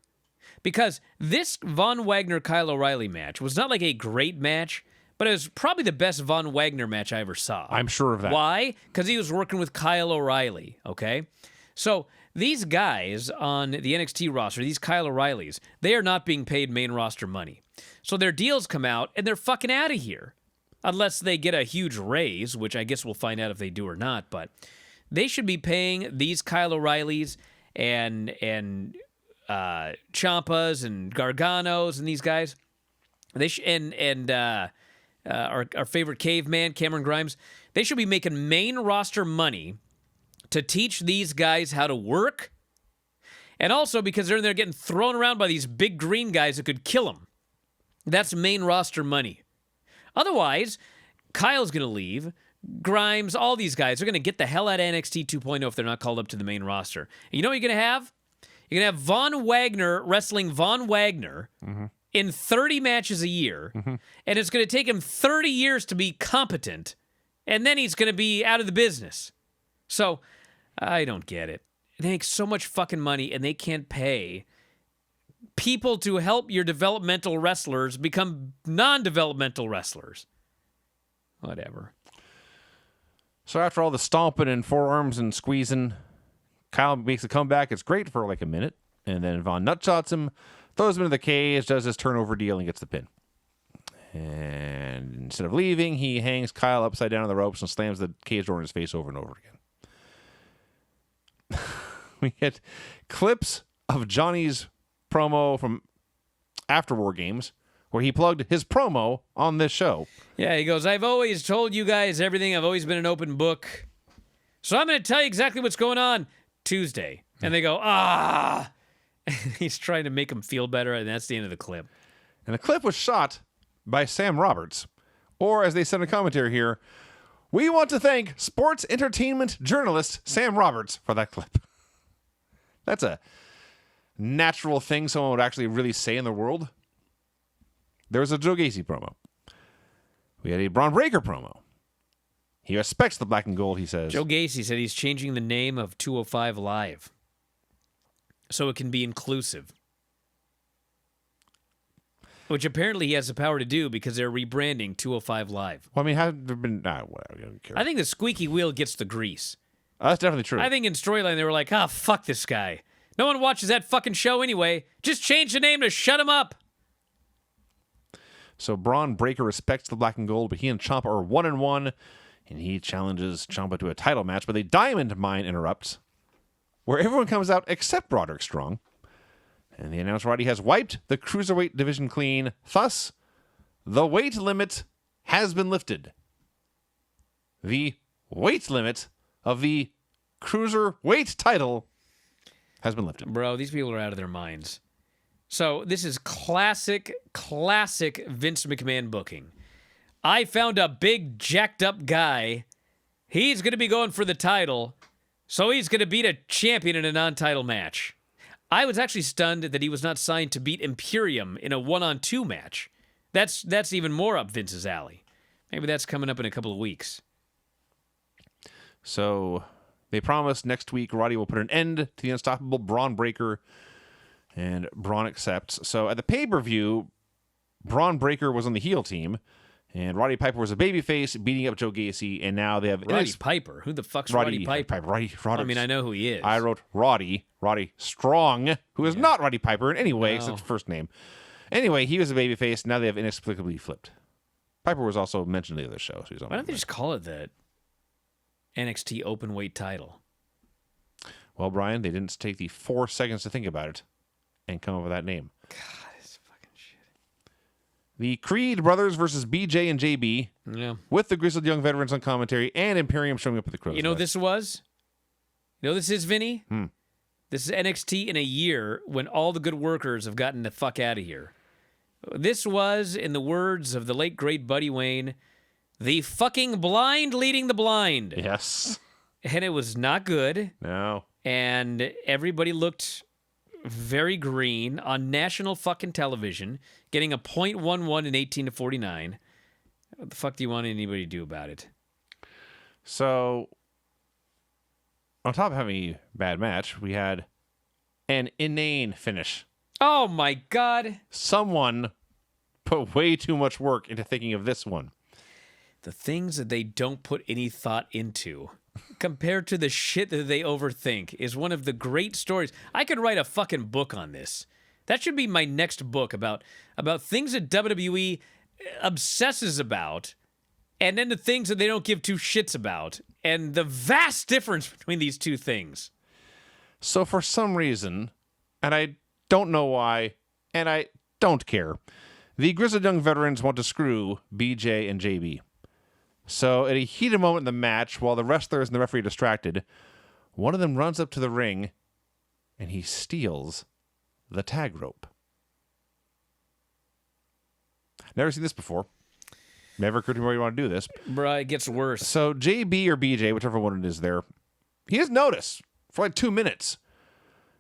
Because this Von Wagner-Kyle O'Reilly match was not like a great match, but it was probably the best Von Wagner match I ever saw. I'm sure of that. Why? Because he was working with Kyle O'Reilly, okay? So these guys on the NXT roster, these Kyle O'Reillys, they are not being paid main roster money. So their deals come out, and they're fucking out of here. Unless they get a huge raise, which I guess we'll find out if they do or not. But they should be paying these Kyle O'Reillys and Ciampas and Garganos and these guys. They our favorite caveman, Cameron Grimes. They should be making main roster money to teach these guys how to work. And also because they're in there getting thrown around by these big green guys that could kill them. That's main roster money. Otherwise, Kyle's going to leave. Grimes, all these guys are going to get the hell out of NXT 2.0 if they're not called up to the main roster. And you know what you're going to have? You're going to have Von Wagner wrestling Von Wagner in 30 matches a year. And it's going to take him 30 years to be competent. And then he's going to be out of the business. So, I don't get it. They make so much fucking money and they can't pay people to help your developmental wrestlers become non-developmental wrestlers. Whatever. So after all the stomping and forearms and squeezing, Kyle makes a comeback. It's great for like a minute. And then Von nutshots him, throws him into the cage, does his turnover deal, and gets the pin. And instead of leaving, he hangs Kyle upside down on the ropes and slams the cage door in his face over and over again. We get clips of Johnny's promo from after War Games, where he plugged his promo on this show. Yeah, he goes, I've always told you guys everything. I've always been an open book. So I'm going to tell you exactly what's going on Tuesday. And they go, ah. He's trying to make him feel better, and that's the end of the clip. And the clip was shot by Sam Roberts. Or, as they said in a commentary here, we want to thank sports entertainment journalist Sam Roberts for that clip. That's a natural thing someone would actually really say in the world. There was a Joe Gacy promo. We had a Braun Breaker promo. He respects the black and gold, he says. Joe Gacy said he's changing the name of 205 Live so it can be inclusive. Which apparently he has the power to do because they're rebranding 205 Live. Well, I mean, have there been... whatever, I don't care. I think the squeaky wheel gets the grease. That's definitely true. I think in storyline they were like, fuck this guy. No one watches that fucking show anyway. Just change the name to shut him up. So Braun Breaker respects the black and gold, but he and Ciampa are 1-1, and he challenges Ciampa to a title match, but a diamond mine interrupts, where everyone comes out except Broderick Strong. And the announcer already has wiped the cruiserweight division clean. Thus, the weight limit has been lifted. The weight limit of the cruiserweight title has been lifted. Bro, these people are out of their minds. So this is classic Vince McMahon booking. I found a big jacked up guy. He's going to be going for the title, so he's going to beat a champion in a non-title match. I was actually stunned that he was not signed to beat Imperium in a 1-on-2 match. That's even more up Vince's alley. Maybe that's coming up in a couple of weeks. So they promise next week Roddy will put an end to the unstoppable Braun Breaker, and Braun accepts. So at the pay-per-view, Braun Breaker was on the heel team, and Roddy Piper was a babyface beating up Joe Gacy, and now they have Roddy Piper? Who the fuck's Roddy Piper? Roddy. I mean, I know who he is. I wrote Roddy Strong, who is not Roddy Piper in any way except his first name. Anyway, he was a babyface. Now they have inexplicably flipped. Piper was also mentioned in the other show. So why don't they just call it the NXT Openweight title? Well, Brian, they didn't take the 4 seconds to think about it and come up with that name. God, it's fucking shit. The Creed brothers versus BJ and JB. Yeah. With the Grizzled Young Veterans on commentary and Imperium showing up at the Crow's You know Nest. what this was? You know what this is, Vinny? This is NXT in a year when all the good workers have gotten the fuck out of here. This was, in the words of the late great Buddy Wayne, the fucking blind leading the blind. Yes. And it was not good. No. And everybody looked very green on national fucking television, getting a .11 in 18-49. What the fuck do you want anybody to do about it? So, on top of having a bad match, we had an inane finish. Oh my God. Someone put way too much work into thinking of this one. The things that they don't put any thought into compared to the shit that they overthink is one of the great stories. I could write a fucking book on this. That should be my next book about things that WWE obsesses about, and then the things that they don't give two shits about, and the vast difference between these two things. So for some reason, and I don't know why, and I don't care, the Grizzled Young Veterans want to screw BJ and JB. So at a heated moment in the match, while the wrestlers and the referee are distracted, one of them runs up to the ring, and he steals the tag rope. Never seen this before. Never occurred to me why you want to do this. Bruh, it gets worse. So JB or BJ, whichever one it is there, he doesn't notice for like 2 minutes.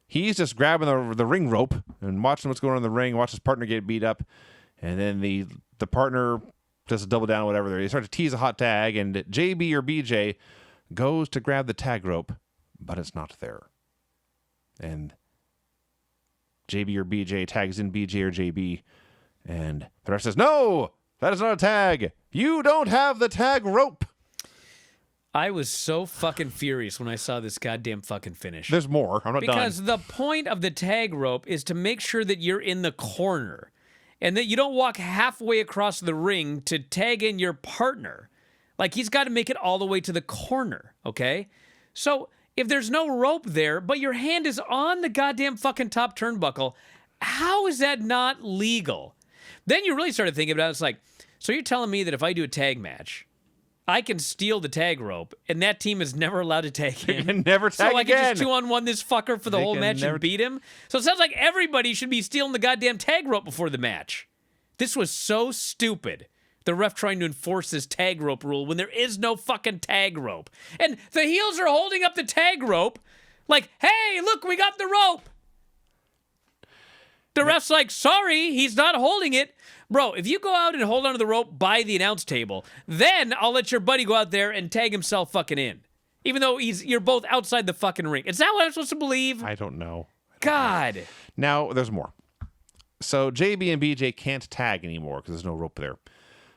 He's just grabbing the ring rope and watching what's going on in the ring, watch his partner get beat up, and then the partner does a double down, whatever. They start to tease a hot tag, and JB or BJ goes to grab the tag rope, but it's not there. And JB or BJ tags in BJ or JB, and the rest says, "No, that is not a tag. You don't have the tag rope." I was so fucking furious when I saw this goddamn fucking finish. There's more. I'm not done. Because the point of the tag rope is to make sure that you're in the corner and that you don't walk halfway across the ring to tag in your partner. Like, he's got to make it all the way to the corner, okay? So if there's no rope there, but your hand is on the goddamn fucking top turnbuckle, how is that not legal? Then you really started thinking about it. It's like, so you're telling me that if I do a tag match, I can steal the tag rope, and that team is never allowed to tag in. Can never tag so I again. can just 2-on-1 this fucker for the whole match and beat him? So it sounds like everybody should be stealing the goddamn tag rope before the match. This was so stupid. The ref trying to enforce this tag rope rule when there is no fucking tag rope. And the heels are holding up the tag rope like, hey, look, we got the rope. The ref's like, sorry, he's not holding it. Bro, if you go out and hold onto the rope by the announce table, then I'll let your buddy go out there and tag himself fucking in. Even though you're both outside the fucking ring. Is that what I'm supposed to believe? I don't know. God. Now, there's more. So JB and BJ can't tag anymore because there's no rope there.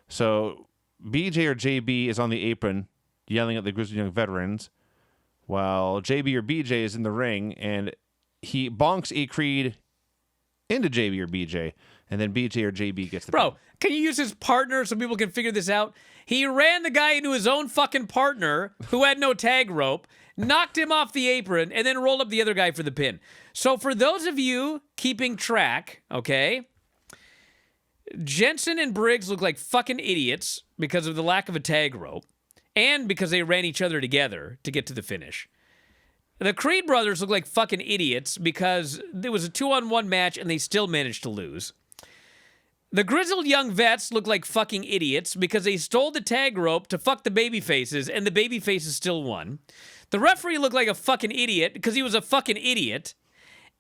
So BJ or JB is on the apron yelling at the Grizzled Young Veterans while JB or BJ is in the ring, and he bonks a Creed into JB or BJ, and then BJ or JB gets the Bro, pin. can you use his partner so people can figure this out? He ran the guy into his own fucking partner who had no tag rope, knocked him off the apron, and then rolled up the other guy for the pin. So for those of you keeping track, okay, Jensen and Briggs look like fucking idiots because of the lack of a tag rope and because they ran each other together to get to the finish. The Creed brothers look like fucking idiots because there was a 2-on-1 match and they still managed to lose. The grizzled young vets look like fucking idiots because they stole the tag rope to fuck the babyfaces and the babyfaces still won. The referee looked like a fucking idiot because he was a fucking idiot.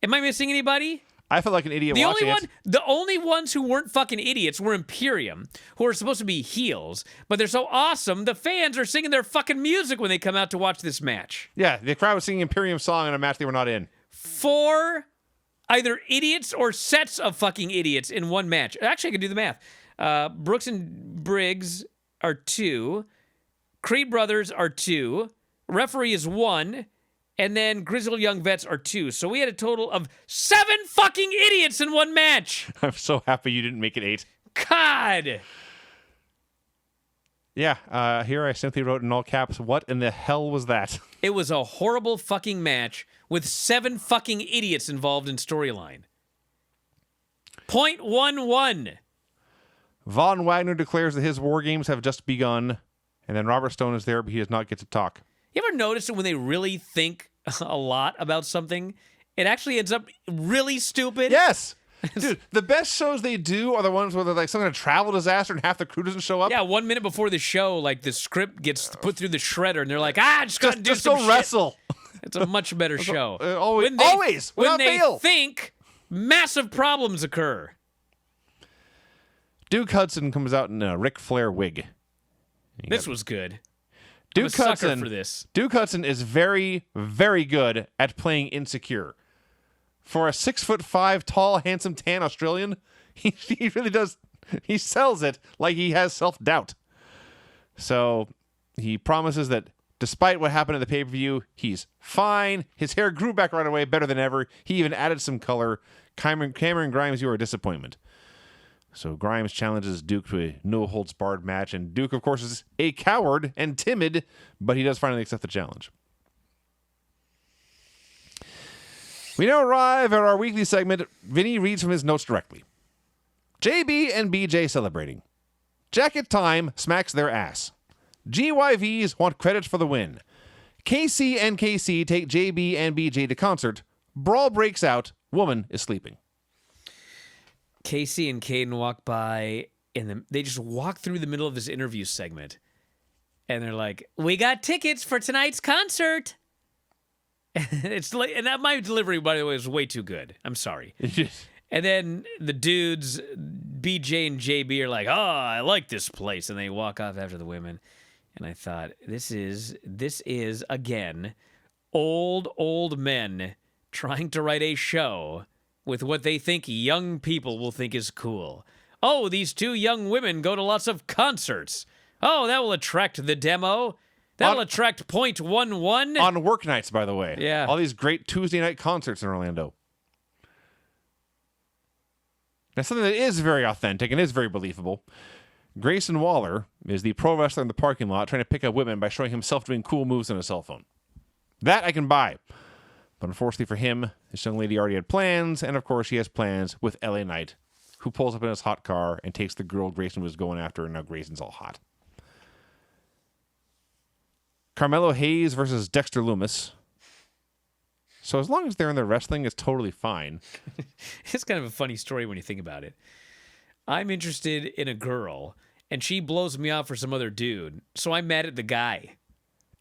Am I missing anybody? I felt like an idiot watching it. The only ones who weren't fucking idiots were Imperium, who are supposed to be heels, but they're so awesome, the fans are singing their fucking music when they come out to watch this match. Yeah, the crowd was singing Imperium song in a match they were not in. 4 either idiots or sets of fucking idiots in one match. Actually, I can do the math. Brooks and Briggs are 2. Creed brothers are 2. Referee is 1. And then Grizzled Young Vets are 2. So we had a total of 7 fucking idiots in one match. I'm so happy you didn't make it 8. God. Yeah, here I simply wrote in all caps, what in the hell was that? It was a horrible fucking match with 7 fucking idiots involved in storyline. .11. Von Wagner declares that his war games have just begun, and then Robert Stone is there, but he does not get to talk. You ever notice that when they really think a lot about something, it actually ends up really stupid? Yes! Dude, the best shows they do are the ones where they're like some kind of travel disaster and half the crew doesn't show up. Yeah, 1 minute before the show, like the script gets put through the shredder, and they're like, just go do just some go shit. wrestle. It's a much better show. Always, when without they fail. think, massive problems occur. Duke Hudson comes out in a Ric Flair wig. This was good. Duke I'm a sucker Hudson for this. Duke Hudson is very, very good at playing insecure. For a 6'5" tall, handsome, tan Australian, he really does. He sells it like he has self-doubt. So he promises that despite what happened at the pay-per-view, he's fine. His hair grew back right away, better than ever. He even added some color. Cameron Grimes, you are a disappointment. So Grimes challenges Duke to a no-holds-barred match, and Duke, of course, is a coward and timid, but he does finally accept the challenge. We now arrive at our weekly segment. Vinny reads from his notes directly. JB and BJ celebrating. Jacket Time smacks their ass. GYVs want credit for the win. KC and KC take JB and BJ to concert. Brawl breaks out. Woman is sleeping. Casey and Caden walk by, and they just walk through the middle of this interview segment. And they're like, we got tickets for tonight's concert. It's like, and that my delivery, by the way, was way too good. I'm sorry. And then the dudes, BJ and JB, are like, oh, I like this place. And they walk off after the women. And I thought, this is again, old men trying to write a show with what they think young people will think is cool. Oh, these 2 young women go to lots of concerts. Oh, that will attract the demo. That'll attract .11. On work nights, by the way. Yeah. All these great Tuesday night concerts in Orlando. Now, something that is very authentic and is very believable. Grayson Waller is the pro wrestler in the parking lot trying to pick up women by showing himself doing cool moves on a cell phone. That I can buy. But unfortunately for him, this young lady already had plans, and of course she has plans with LA Knight, who pulls up in his hot car and takes the girl Grayson was going after, and now Grayson's all hot. Carmelo Hayes versus Dexter Lumis. So as long as they're in the wrestling, it's totally fine. It's kind of a funny story when you think about it. I'm interested in a girl, and she blows me off for some other dude, so I'm mad at the guy.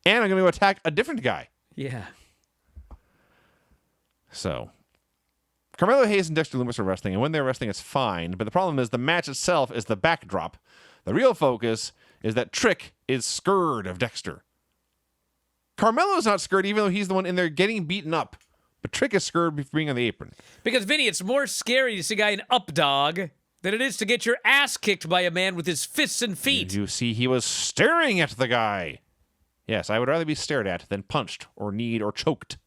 And I'm going to go attack a different guy. Yeah. So, Carmelo Hayes and Dexter Lumis are wrestling, and when they're wrestling, it's fine. But the problem is the match itself is the backdrop. The real focus is that Trick is scared of Dexter. Carmelo's not scared, even though he's the one in there getting beaten up. But Trick is scared for being on the apron. Because, Vinny, it's more scary to see a guy in up dog than it is to get your ass kicked by a man with his fists and feet. You see, he was staring at the guy. Yes, I would rather be stared at than punched or kneed or choked.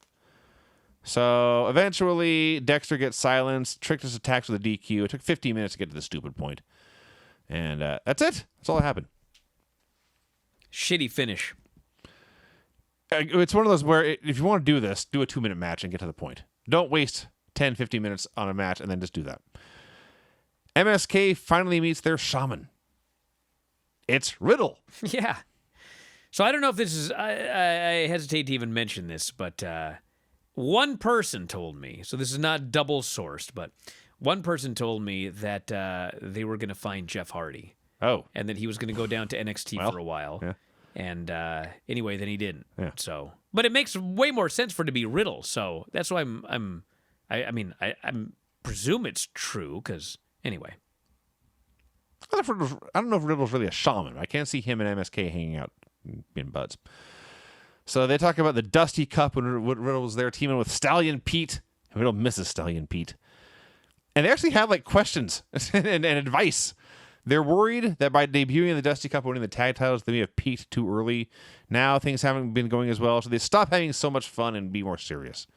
So eventually, Dexter gets silenced. Trick just attacks with a DQ. It took 15 minutes to get to the stupid point. And that's it. That's all that happened. Shitty finish. It's one of those where if you want to do this, do a 2-minute match and get to the point. Don't waste 10, 15 minutes on a match and then just do that. MSK finally meets their shaman. It's Riddle. Yeah. So I don't know if this is, I hesitate to even mention this, but one person told me, so this is not double sourced, but one person told me that they were going to find Jeff Hardy. Oh. And that he was going to go down to NXT for a while. Yeah. And anyway, then he didn't. Yeah. So, but it makes way more sense for it to be Riddle. So that's why I presume it's true because anyway. I don't know if Riddle's really a shaman. I can't see him and MSK hanging out being buds. So they talk about the Dusty Cup when Riddle was there teaming with Stallion Pete. Riddle misses Stallion Pete. And they actually have like questions and advice. They're worried that by debuting in the Dusty Cup, winning the tag titles, they may have peaked too early. Now things haven't been going as well, so they stop having so much fun and be more serious.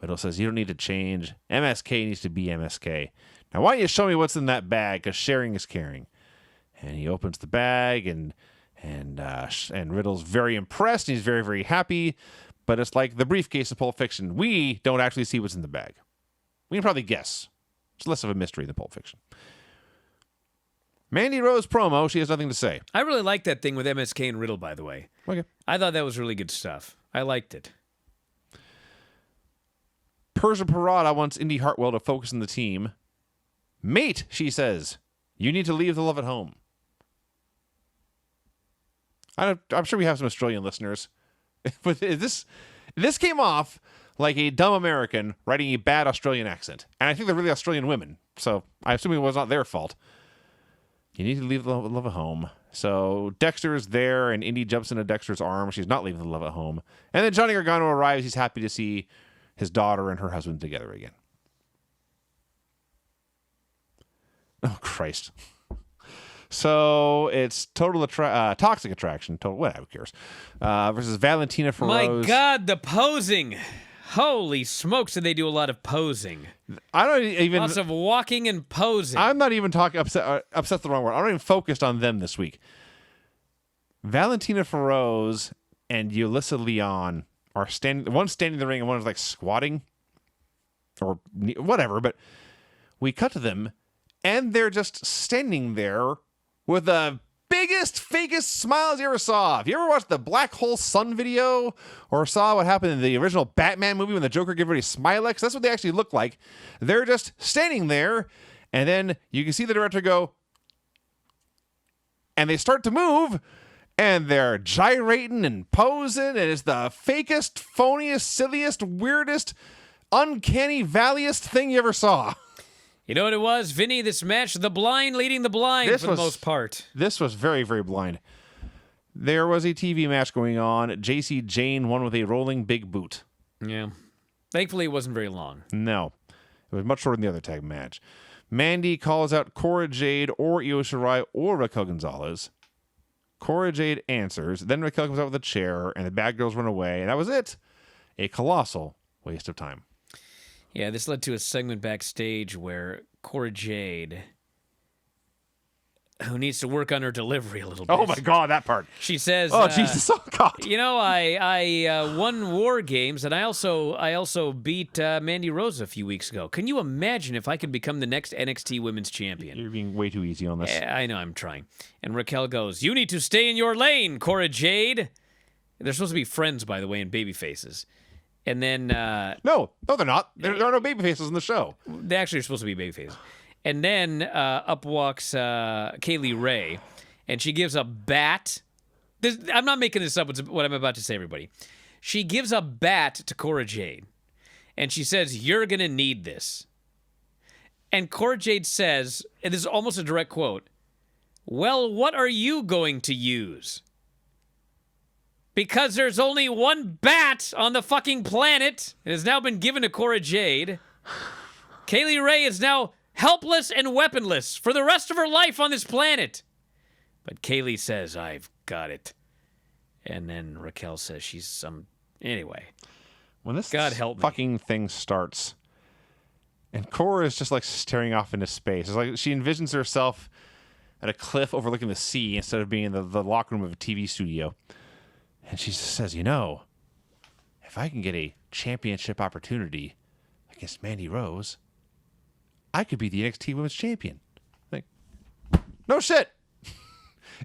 Riddle says, you don't need to change. MSK needs to be MSK. Now, why don't you show me what's in that bag, because sharing is caring. And he opens the bag, and Riddle's very impressed. He's very, very happy, but it's like the briefcase of Pulp Fiction. We don't actually see what's in the bag. We can probably guess. It's less of a mystery than Pulp Fiction. Mandy Rose promo, she has nothing to say. I really like that thing with MSK and Riddle, by the way. Okay. I thought that was really good stuff. I liked it. Persia Parada wants Indy Hartwell to focus on the team. Mate, she says, you need to leave the love at home. I'm sure we have some Australian listeners. But this came off like a dumb American writing a bad Australian accent. And I think they're really Australian women. So I assume it was not their fault. You need to leave the love at home. So Dexter is there, and Indy jumps into Dexter's arm. She's not leaving the love at home. And then Johnny Gargano arrives. He's happy to see his daughter and her husband together again. Oh, Christ. So it's Toxic Attraction. Whatever, who cares? Versus Valentina Feroz. My God, the posing. Holy smokes, did they do a lot of posing. I don't even... Lots of walking and posing. I'm not even talking... Upset's the wrong word. I'm not even focused on them this week. Valentina Feroz and Yulissa Leon are standing... One's standing in the ring and one's like squatting. Or whatever, but we cut to them and they're just standing there with the biggest, fakest smiles you ever saw. If you ever watched the Black Hole Sun video or saw what happened in the original Batman movie when the Joker gave everybody Smilex, that's what they actually look like. They're just standing there, and then you can see the director go, and they start to move, and they're gyrating and posing, and it's the fakest, phoniest, silliest, weirdest, uncanny valleyest thing you ever saw. You know what it was, Vinny? This match, the blind leading the blind for the most part. This was very, very blind. There was a TV match going on. JC Jane won with a rolling big boot. Yeah. Thankfully, it wasn't very long. No. It was much shorter than the other tag match. Mandy calls out Cora Jade or Io Shirai or Raquel Gonzalez. Cora Jade answers. Then Raquel comes out with a chair, and the bad girls run away, and that was it. A colossal waste of time. Yeah, this led to a segment backstage where Cora Jade, who needs to work on her delivery a little bit. Oh my God, that part. She says, "Oh Jesus, oh God." You know, I won War Games, and I also beat Mandy Rose a few weeks ago. Can you imagine if I could become the next NXT Women's Champion? You're being way too easy on this. I know, I'm trying. And Raquel goes, "You need to stay in your lane, Cora Jade." They're supposed to be friends, by the way, and baby faces. And then... No, they're not. There are no baby faces in the show. They actually are supposed to be baby faces. And then up walks Kaylee Ray, and she gives a bat. I'm not making this up, what I'm about to say, everybody. She gives a bat to Cora Jade, and she says, "You're going to need this." And Cora Jade says, and this is almost a direct quote, "Well, what are you going to use? Because there's only one bat on the fucking planet. It has now been given to Cora Jade. Kaylee Ray is now helpless and weaponless for the rest of her life on this planet." But Kaylee says, "I've got it." And then Raquel says she's some... Anyway. When this God help me. fucking thing starts, and Cora is just like staring off into space. It's like she envisions herself at a cliff overlooking the sea instead of being in the locker room of a TV studio. And she just says, "You know, if I can get a championship opportunity against Mandy Rose, I could be the NXT Women's Champion." Like, no shit.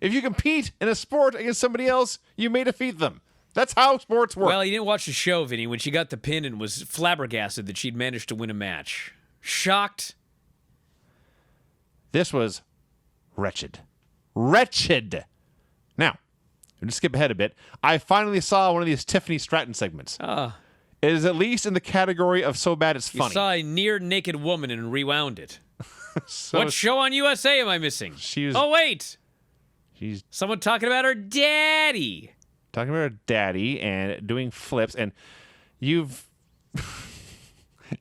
If you compete in a sport against somebody else, you may defeat them. That's how sports work. Well, you didn't watch the show, Vinny, when she got the pin and was flabbergasted that she'd managed to win a match. Shocked. This was wretched. Wretched. Now, I'm going to skip ahead a bit. I finally saw one of these Tiffany Stratton segments. It is at least in the category of so bad it's funny. You saw a near-naked woman and rewound it. So what show on USA am I missing? Oh, wait. She's someone talking about her daddy. Talking about her daddy and doing flips. And you've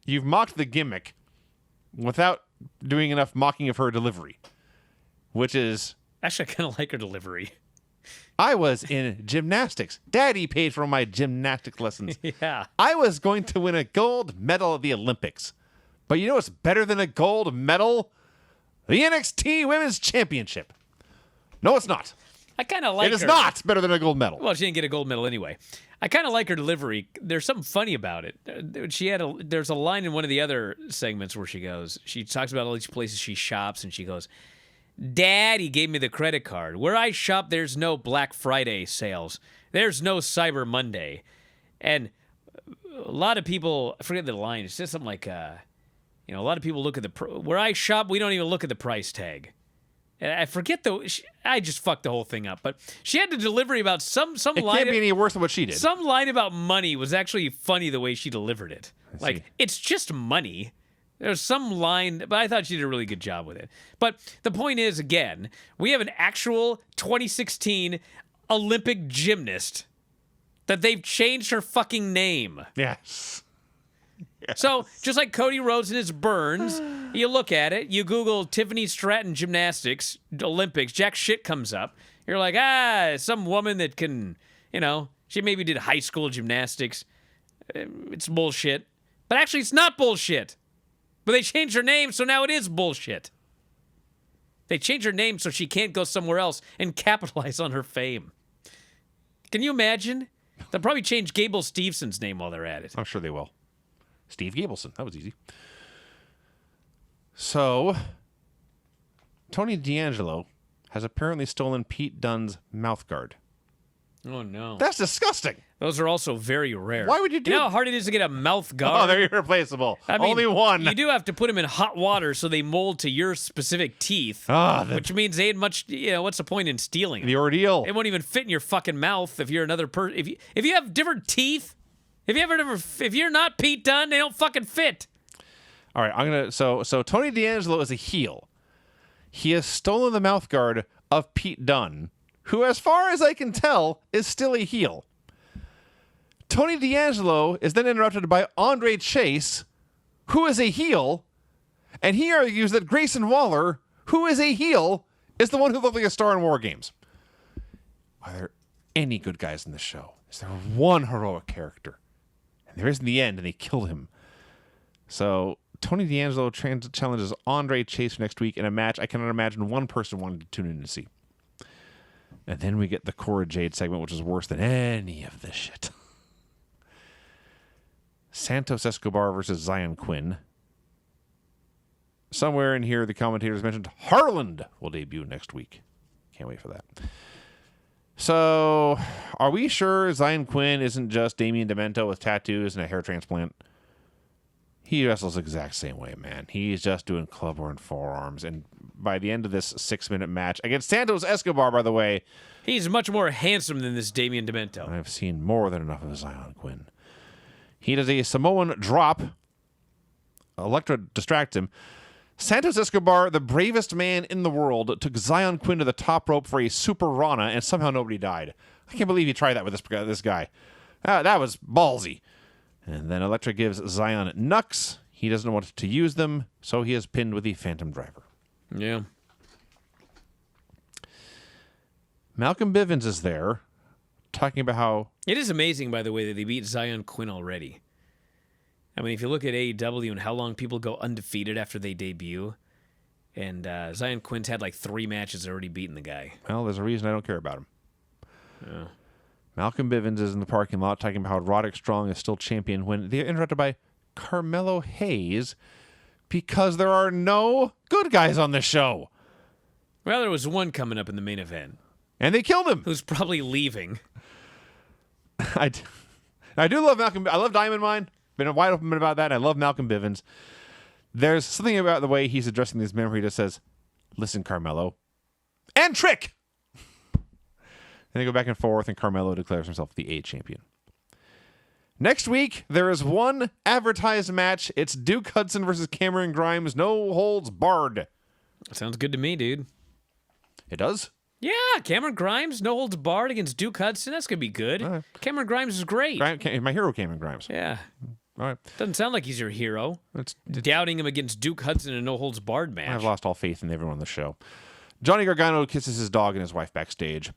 mocked the gimmick without doing enough mocking of her delivery, which is... Actually, I kind of like her delivery. I was in gymnastics. Daddy paid for my gymnastics lessons. Yeah. I was going to win a gold medal at the Olympics. But you know what's better than a gold medal? The NXT Women's Championship. No, it's not. I kind of like her. It is not better than a gold medal. Well, she didn't get a gold medal anyway. I kind of like her delivery. There's something funny about it. There's a line in one of the other segments where she talks about all these places she shops, and she goes, Daddy gave me the credit card. Where I shop, there's no Black Friday sales. There's no Cyber Monday. And a lot of people, I forget the line, it's just something like, a lot of people look at where I shop, we don't even look at the price tag. And I forget I just fucked the whole thing up. But she had to delivery about some line. It can't be any worse than what she did. Some line about money was actually funny the way she delivered it. Like, it's just money. There's some line, but I thought she did a really good job with it. But the point is, again, we have an actual 2016 Olympic gymnast that they've changed her fucking name. Yes. So, just like Cody Rhodes and his burns, you look at it, you Google Tiffany Stratton gymnastics, Olympics, jack shit comes up. You're like, some woman that can, she maybe did high school gymnastics. It's bullshit. But actually, it's not bullshit. But they changed her name, so now it is bullshit. They changed her name so she can't go somewhere else and capitalize on her fame. Can you imagine? They'll probably change Gable Stevenson's name while they're at it. I'm sure they will. Steve Gableson. That was easy. So, Tony D'Angelo has apparently stolen Pete Dunne's mouthguard. Oh, no. That's disgusting. Those are also very rare. Why would you do You know how hard it is to get a mouth guard? Oh, they're irreplaceable. I mean, only one. You do have to put them in hot water so they mold to your specific teeth, which means they ain't much, what's the point in stealing them? The ordeal. It won't even fit in your fucking mouth if you're another person. If you have different teeth, if you're not Pete Dunne, they don't fucking fit. All right, so Tony D'Angelo is a heel. He has stolen the mouthguard of Pete Dunne, who, as far as I can tell, is still a heel. Tony D'Angelo is then interrupted by Andre Chase, who is a heel, and he argues that Grayson Waller, who is a heel, is the one who looked like a star in War Games. Are there any good guys in this show? Is there one heroic character? And there is in the end, and they killed him. So Tony D'Angelo challenges Andre Chase for next week in a match I cannot imagine one person wanted to tune in to see. And then we get the Cora Jade segment, which is worse than any of this shit. Santos Escobar versus Zion Quinn. Somewhere in here, the commentators mentioned Harland will debut next week. Can't wait for that. So, are we sure Zion Quinn isn't just Damian Demento with tattoos and a hair transplant? He wrestles the exact same way, man. He's just doing clubber forearms. And by the end of this 6-minute match against Santos Escobar, by the way, he's much more handsome than this Damian Demento. I've seen more than enough of Zion Quinn. He does a Samoan drop. Elektra distracts him. Santos Escobar, the bravest man in the world, took Zion Quinn to the top rope for a super Rana, and somehow nobody died. I can't believe he tried that with this guy. That was ballsy. And then Elektra gives Zion knucks. He doesn't want to use them, so he is pinned with the Phantom Driver. Yeah. Malcolm Bivens is there, talking about how... It is amazing, by the way, that they beat Zion Quinn already. I mean, if you look at AEW and how long people go undefeated after they debut, and Zion Quinn's had like 3 matches already beaten the guy. Well, there's a reason I don't care about him. Yeah. Malcolm Bivens is in the parking lot talking about how Roderick Strong is still champion when they're interrupted by Carmelo Hayes because there are no good guys on this show. Well, there was one coming up in the main event. And they killed him. Who's probably leaving. I do love Malcolm. I love Diamond Mine. Been wide open about that. And I love Malcolm Bivens. There's something about the way he's addressing these men where he just says, "Listen, Carmelo," and Trick. And they go back and forth, and Carmelo declares himself the A champion. Next week, there is one advertised match. It's Duke Hudson versus Cameron Grimes. No holds barred. Sounds good to me, dude. It does? Yeah, Cameron Grimes, no holds barred against Duke Hudson. That's going to be good. Cameron Grimes is great. My hero, Cameron Grimes. Yeah. All right. Doesn't sound like he's your hero. It's doubting him against Duke Hudson in a no holds barred match. I've lost all faith in everyone on the show. Johnny Gargano kisses his dog and his wife backstage.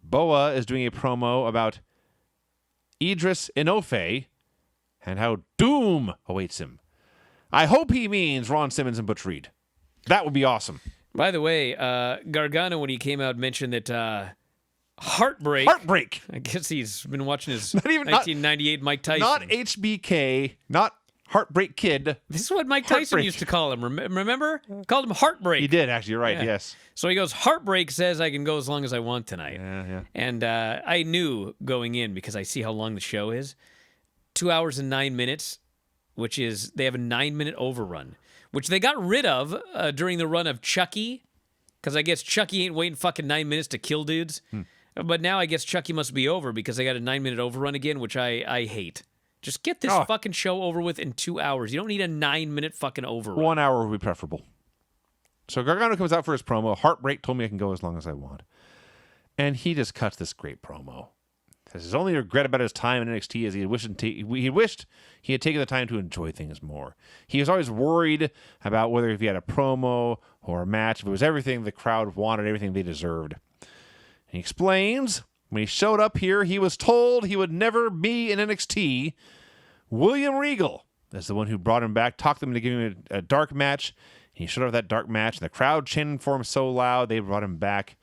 Boa is doing a promo about Idris Inoue and how doom awaits him. I hope he means Ron Simmons and Butch Reed. That would be awesome. By the way, Gargano, when he came out, mentioned that Heartbreak. I guess he's been watching his 1998 Mike Tyson. Not HBK, not Heartbreak Kid. This is what Mike Tyson used to call him. Remember? Called him Heartbreak. He did, actually. You're right, yes. So he goes, Heartbreak says I can go as long as I want tonight. Yeah. And I knew going in, because I see how long the show is, 2 hours and 9 minutes, which is, they have a 9-minute overrun, which they got rid of during the run of Chucky, because I guess Chucky ain't waiting fucking 9 minutes to kill dudes. But now I guess Chucky must be over because they got a 9-minute overrun again, which I hate. Just get this fucking show over with in 2 hours. You don't need a 9-minute fucking overrun. 1 hour would be preferable. So Gargano comes out for his promo. Heartbreak told me I can go as long as I want. And he just cuts this great promo. His only regret about his time in NXT is he wished he had taken the time to enjoy things more. He was always worried about whether if he had a promo or a match, if it was everything the crowd wanted, everything they deserved. And he explains, when he showed up here, he was told he would never be in NXT. William Regal is the one who brought him back, talked them into giving him a dark match. He showed up that dark match, and the crowd chanted for him so loud, they brought him back.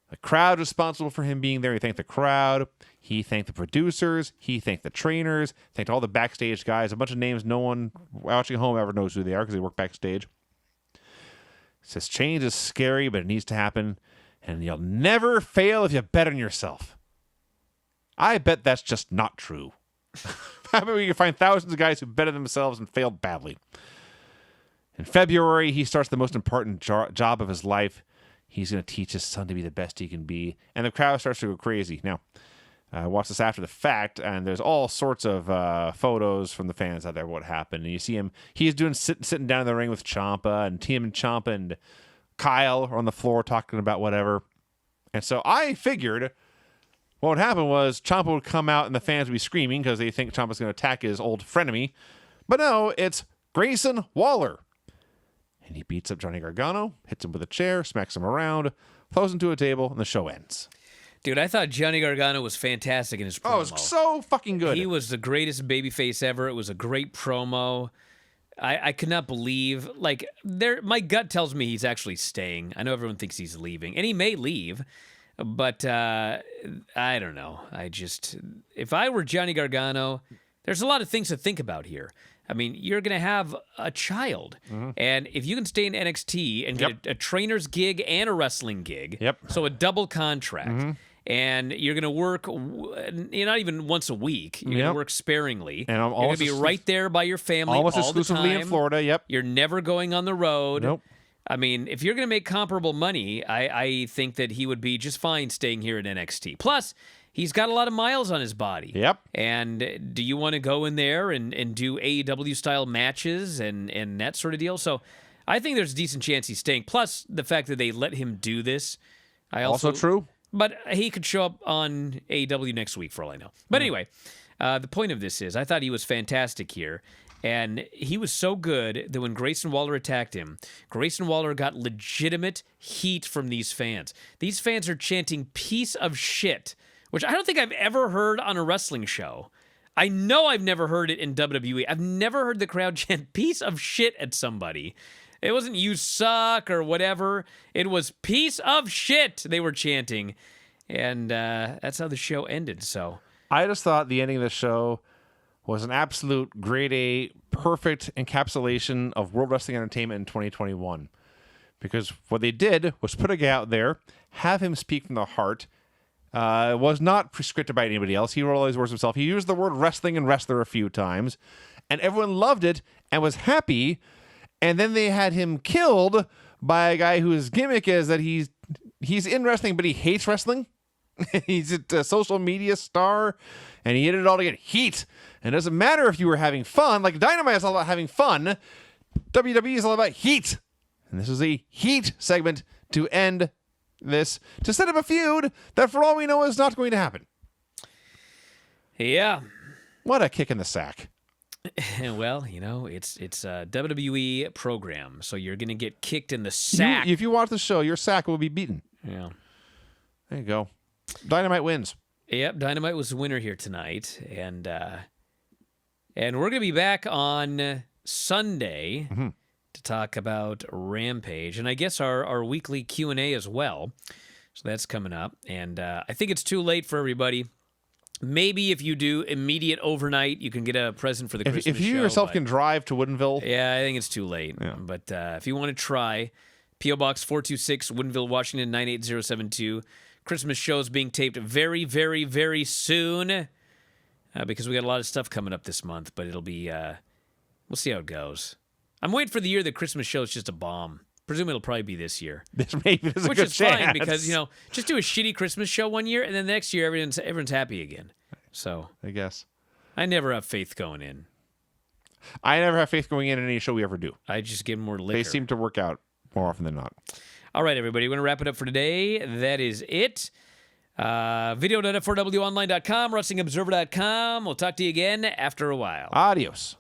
The crowd responsible for him being there. He thanked the crowd. He thanked the producers. He thanked the trainers. Thanked all the backstage guys. A bunch of names no one watching at home ever knows who they are because they work backstage. Says change is scary, but it needs to happen. And you'll never fail if you bet on yourself. I bet that's just not true. I bet we can find thousands of guys who betted themselves and failed badly. In February, he starts the most important job of his life. He's going to teach his son to be the best he can be. And the crowd starts to go crazy. Now, I watched this after the fact, and there's all sorts of photos from the fans out there of what happened. And you see him, he's doing sitting down in the ring with Ciampa, and Tim and Ciampa and Kyle are on the floor talking about whatever. And so I figured what would happen was Ciampa would come out and the fans would be screaming because they think Ciampa's going to attack his old frenemy. But no, it's Grayson Waller. And he beats up Johnny Gargano, hits him with a chair, smacks him around, throws him to a table, and the show ends. Dude, I thought Johnny Gargano was fantastic in his promo. Oh, it was so fucking good. He was the greatest babyface ever. It was a great promo. I could not believe, my gut tells me he's actually staying. I know everyone thinks he's leaving, and he may leave, but I don't know. If I were Johnny Gargano, there's a lot of things to think about here. I mean, you're going to have a child, and if you can stay in NXT and get a trainer's gig and a wrestling gig, so a double contract, and you're going to work not even once a week, you're going to work sparingly, and you're going to be right there by your family almost all the exclusively time. In Florida, You're never going on the road. Nope. I mean, if you're going to make comparable money, I think that he would be just fine staying here at NXT. Plus, he's got a lot of miles on his body. Yep. And do you want to go in there and do AEW-style matches and that sort of deal? So I think there's a decent chance he's staying. Plus, the fact that they let him do this. Also true. But he could show up on AEW next week, for all I know. But anyway, the point of this is I thought he was fantastic here. And he was so good that when Grayson Waller attacked him, Grayson Waller got legitimate heat from these fans. These fans are chanting "piece of shit," which I don't think I've ever heard on a wrestling show. I know I've never heard it in WWE. I've never heard the crowd chant "piece of shit" at somebody. It wasn't "you suck" or whatever. It was "piece of shit" they were chanting. And that's how the show ended. So I just thought the ending of the show was an absolute grade A, perfect encapsulation of World Wrestling Entertainment in 2021. Because what they did was put a guy out there, have him speak from the heart. Was not prescripted by anybody else. He wrote all his words himself. He used the word wrestling and wrestler a few times, and everyone loved it and was happy. And then they had him killed by a guy whose gimmick is that he's in wrestling, but he hates wrestling. He's a social media star, and he did it all to get heat. And it doesn't matter if you were having fun. Like Dynamite is all about having fun. WWE is all about heat. And this is a heat segment to end this, to set up a feud that for all we know is not going to happen. Yeah. What a kick in the sack. Well, it's a WWE program, so you're going to get kicked in the sack. If you watch the show, your sack will be beaten. Yeah. There you go. Dynamite wins. Yep, Dynamite was the winner here tonight, and we're going to be back on Sunday to talk about Rampage, and I guess our weekly Q&A as well. So that's coming up, and I think it's too late for everybody. Maybe if you do immediate overnight, you can get a present for the Christmas show. If you yourself can drive to Woodinville. Yeah, I think it's too late. Yeah. But if you want to try, P.O. Box 426, Woodinville, Washington, 98072. Christmas shows being taped very, very, very soon because we got a lot of stuff coming up this month, but it'll be, we'll see how it goes. I'm waiting for the year that Christmas show is just a bomb. Presume it'll probably be this year. Which is fine because, just do a shitty Christmas show one year and then the next year everyone's happy again. So I guess. I never have faith going in. I never have faith going in any show we ever do. I just give more liquor. They seem to work out more often than not. All right, everybody, we're going to wrap it up for today. That is it. Video.f4wonline.com, WrestlingObserver.com. We'll talk to you again after a while. Adios.